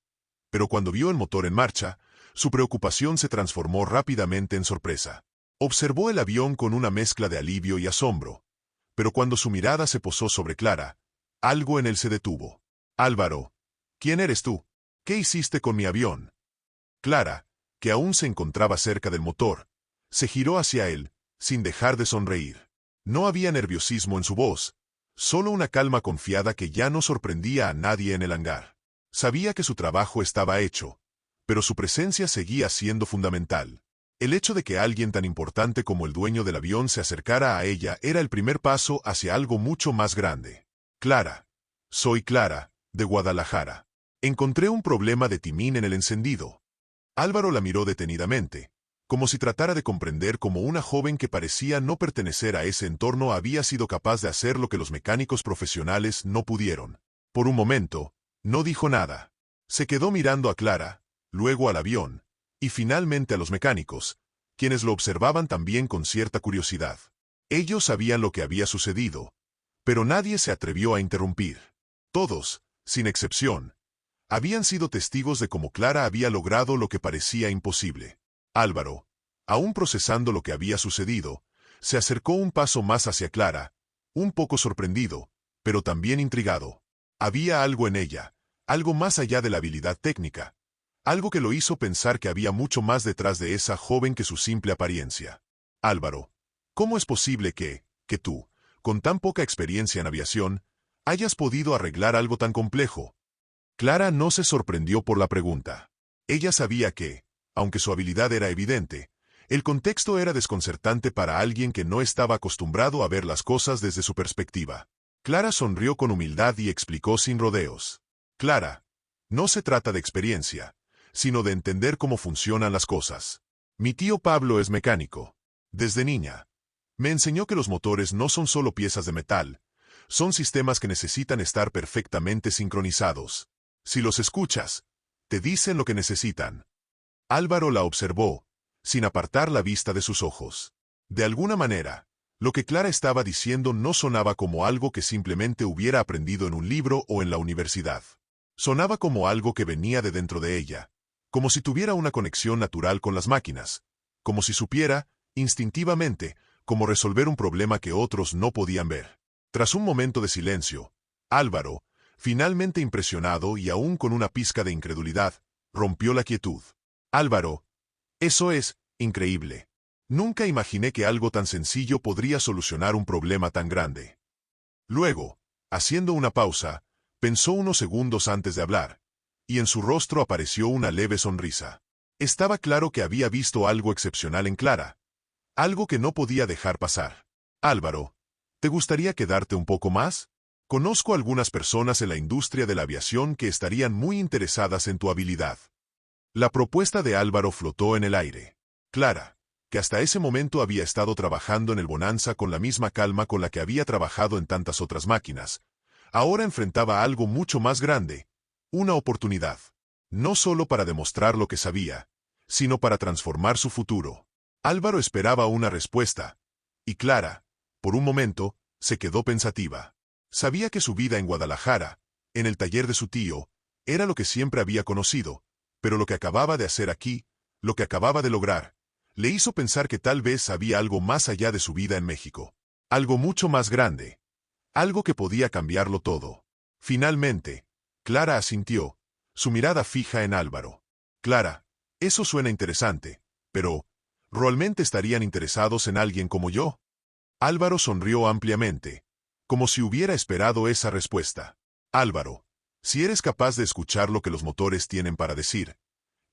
pero cuando vio el motor en marcha, su preocupación se transformó rápidamente en sorpresa. Observó el avión con una mezcla de alivio y asombro, Pero cuando su mirada se posó sobre Clara, algo en él se detuvo. Álvaro, ¿quién eres tú? ¿Qué hiciste con mi avión? Clara, que aún se encontraba cerca del motor, se giró hacia él, sin dejar de sonreír. No había nerviosismo en su voz, solo una calma confiada que ya no sorprendía a nadie en el hangar. Sabía que su trabajo estaba hecho, pero su presencia seguía siendo fundamental. El hecho de que alguien tan importante como el dueño del avión se acercara a ella era el primer paso hacia algo mucho más grande. Clara. Soy Clara, de Guadalajara. Encontré un problema de timón en el encendido. Álvaro la miró detenidamente, como si tratara de comprender cómo una joven que parecía no pertenecer a ese entorno había sido capaz de hacer lo que los mecánicos profesionales no pudieron. Por un momento, no dijo nada. Se quedó mirando a Clara, luego al avión, y finalmente a los mecánicos, quienes lo observaban también con cierta curiosidad. Ellos sabían lo que había sucedido, pero nadie se atrevió a interrumpir. Todos, sin excepción, habían sido testigos de cómo Clara había logrado lo que parecía imposible. Álvaro, aún procesando lo que había sucedido, se acercó un paso más hacia Clara, un poco sorprendido, pero también intrigado. Había algo en ella, algo más allá de la habilidad técnica, algo que lo hizo pensar que había mucho más detrás de esa joven que su simple apariencia. Álvaro, ¿cómo es posible que tú, con tan poca experiencia en aviación, hayas podido arreglar algo tan complejo? Clara no se sorprendió por la pregunta. Ella sabía que, aunque su habilidad era evidente, el contexto era desconcertante para alguien que no estaba acostumbrado a ver las cosas desde su perspectiva. Clara sonrió con humildad y explicó sin rodeos. Clara, no se trata de experiencia, sino de entender cómo funcionan las cosas. Mi tío Pablo es mecánico. Desde niña, me enseñó que los motores no son solo piezas de metal, son sistemas que necesitan estar perfectamente sincronizados. Si los escuchas, te dicen lo que necesitan. Álvaro la observó, sin apartar la vista de sus ojos. De alguna manera, lo que Clara estaba diciendo no sonaba como algo que simplemente hubiera aprendido en un libro o en la universidad. Sonaba como algo que venía de dentro de ella, como si tuviera una conexión natural con las máquinas, como si supiera, instintivamente, cómo resolver un problema que otros no podían ver. Tras un momento de silencio, Álvaro, finalmente impresionado y aún con una pizca de incredulidad, rompió la quietud. Álvaro, eso es increíble. Nunca imaginé que algo tan sencillo podría solucionar un problema tan grande. Luego, haciendo una pausa, pensó unos segundos antes de hablar, y en su rostro apareció una leve sonrisa. Estaba claro que había visto algo excepcional en Clara, algo que no podía dejar pasar. Álvaro, ¿te gustaría quedarte un poco más? Conozco algunas personas en la industria de la aviación que estarían muy interesadas en tu habilidad. La propuesta de Álvaro flotó en el aire. Clara, que hasta ese momento había estado trabajando en el Bonanza con la misma calma con la que había trabajado en tantas otras máquinas, ahora enfrentaba algo mucho más grande, una oportunidad. No solo para demostrar lo que sabía, sino para transformar su futuro. Álvaro esperaba una respuesta, y Clara, por un momento, se quedó pensativa. Sabía que su vida en Guadalajara, en el taller de su tío, era lo que siempre había conocido, pero lo que acababa de hacer aquí, lo que acababa de lograr, le hizo pensar que tal vez había algo más allá de su vida en México. Algo mucho más grande. Algo que podía cambiarlo todo. Finalmente, Clara asintió, su mirada fija en Álvaro. Clara, eso suena interesante, pero ¿realmente estarían interesados en alguien como yo? Álvaro sonrió ampliamente, como si hubiera esperado esa respuesta. Álvaro, si eres capaz de escuchar lo que los motores tienen para decir,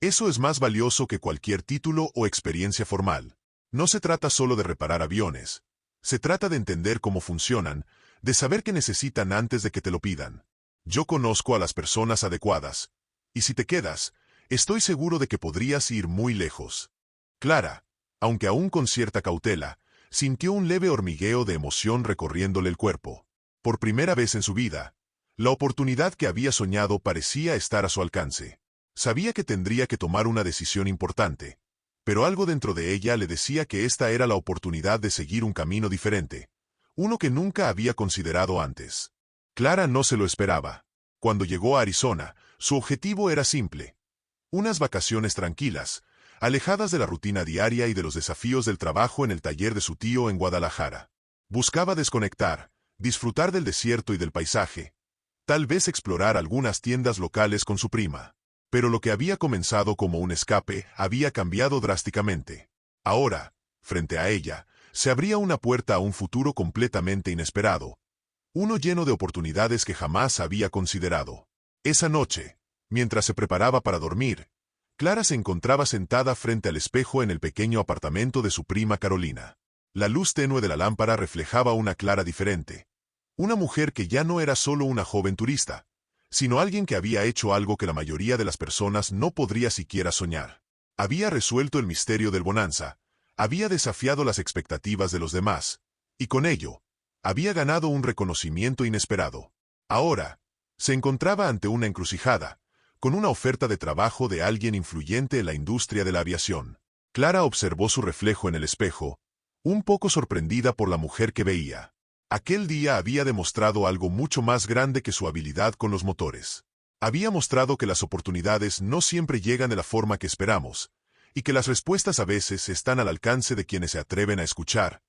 eso es más valioso que cualquier título o experiencia formal. No se trata solo de reparar aviones. Se trata de entender cómo funcionan, de saber qué necesitan antes de que te lo pidan. Yo conozco a las personas adecuadas, y si te quedas, estoy seguro de que podrías ir muy lejos. Clara, aunque aún con cierta cautela, sintió un leve hormigueo de emoción recorriéndole el cuerpo. Por primera vez en su vida, la oportunidad que había soñado parecía estar a su alcance. Sabía que tendría que tomar una decisión importante, pero algo dentro de ella le decía que esta era la oportunidad de seguir un camino diferente, uno que nunca había considerado antes. Clara no se lo esperaba. Cuando llegó a Arizona, su objetivo era simple: unas vacaciones tranquilas, alejadas de la rutina diaria y de los desafíos del trabajo en el taller de su tío en Guadalajara. Buscaba desconectar, disfrutar del desierto y del paisaje, tal vez explorar algunas tiendas locales con su prima. Pero lo que había comenzado como un escape había cambiado drásticamente. Ahora, frente a ella, se abría una puerta a un futuro completamente inesperado, uno lleno de oportunidades que jamás había considerado. Esa noche, mientras se preparaba para dormir, Clara se encontraba sentada frente al espejo en el pequeño apartamento de su prima Carolina. La luz tenue de la lámpara reflejaba una Clara diferente. Una mujer que ya no era solo una joven turista, sino alguien que había hecho algo que la mayoría de las personas no podría siquiera soñar. Había resuelto el misterio del Bonanza, había desafiado las expectativas de los demás, y con ello, había ganado un reconocimiento inesperado. Ahora, se encontraba ante una encrucijada, con una oferta de trabajo de alguien influyente en la industria de la aviación. Clara observó su reflejo en el espejo, un poco sorprendida por la mujer que veía. Aquel día había demostrado algo mucho más grande que su habilidad con los motores. Había mostrado que las oportunidades no siempre llegan de la forma que esperamos, y que las respuestas a veces están al alcance de quienes se atreven a escuchar,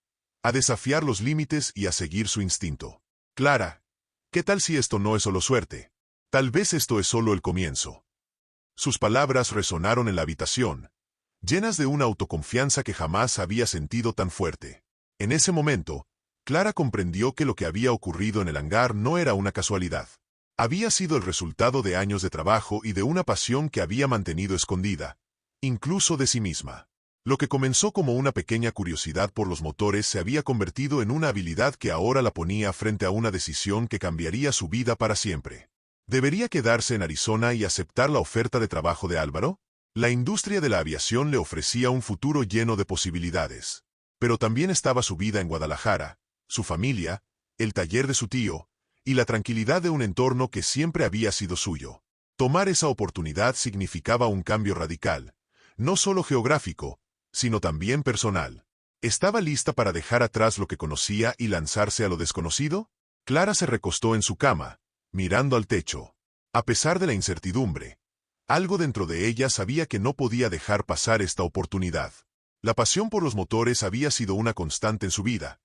a desafiar los límites y a seguir su instinto. Clara, ¿qué tal si esto no es solo suerte? Tal vez esto es solo el comienzo. Sus palabras resonaron en la habitación, llenas de una autoconfianza que jamás había sentido tan fuerte. En ese momento, Clara comprendió que lo que había ocurrido en el hangar no era una casualidad. Había sido el resultado de años de trabajo y de una pasión que había mantenido escondida, incluso de sí misma. Lo que comenzó como una pequeña curiosidad por los motores se había convertido en una habilidad que ahora la ponía frente a una decisión que cambiaría su vida para siempre. ¿Debería quedarse en Arizona y aceptar la oferta de trabajo de Álvaro? La industria de la aviación le ofrecía un futuro lleno de posibilidades. Pero también estaba su vida en Guadalajara, su familia, el taller de su tío, y la tranquilidad de un entorno que siempre había sido suyo. Tomar esa oportunidad significaba un cambio radical, no solo geográfico, sino también personal. ¿Estaba lista para dejar atrás lo que conocía y lanzarse a lo desconocido? Clara se recostó en su cama, mirando al techo. A pesar de la incertidumbre, algo dentro de ella sabía que no podía dejar pasar esta oportunidad. La pasión por los motores había sido una constante en su vida,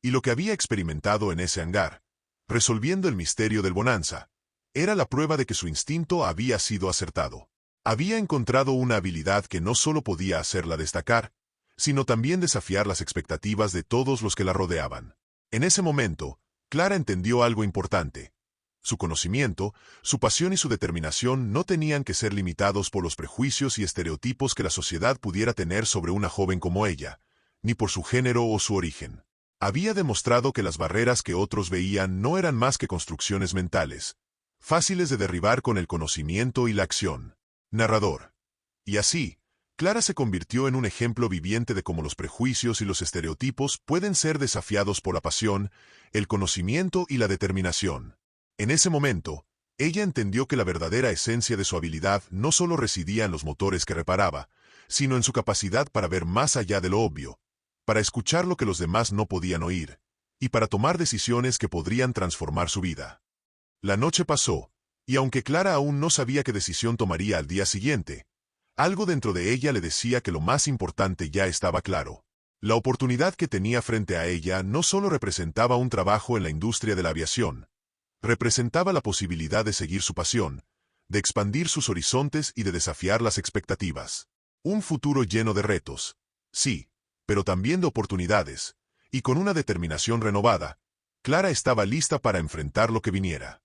y lo que había experimentado en ese hangar, resolviendo el misterio del Bonanza, era la prueba de que su instinto había sido acertado. Había encontrado una habilidad que no solo podía hacerla destacar, sino también desafiar las expectativas de todos los que la rodeaban. En ese momento, Clara entendió algo importante. Su conocimiento, su pasión y su determinación no tenían que ser limitados por los prejuicios y estereotipos que la sociedad pudiera tener sobre una joven como ella, ni por su género o su origen. Había demostrado que las barreras que otros veían no eran más que construcciones mentales, fáciles de derribar con el conocimiento y la acción. Narrador. Y así, Clara se convirtió en un ejemplo viviente de cómo los prejuicios y los estereotipos pueden ser desafiados por la pasión, el conocimiento y la determinación. En ese momento, ella entendió que la verdadera esencia de su habilidad no solo residía en los motores que reparaba, sino en su capacidad para ver más allá de lo obvio, para escuchar lo que los demás no podían oír, y para tomar decisiones que podrían transformar su vida. La noche pasó, y aunque Clara aún no sabía qué decisión tomaría al día siguiente, algo dentro de ella le decía que lo más importante ya estaba claro. La oportunidad que tenía frente a ella no solo representaba un trabajo en la industria de la aviación, representaba la posibilidad de seguir su pasión, de expandir sus horizontes y de desafiar las expectativas. Un futuro lleno de retos, sí, pero también de oportunidades, y con una determinación renovada, Clara estaba lista para enfrentar lo que viniera.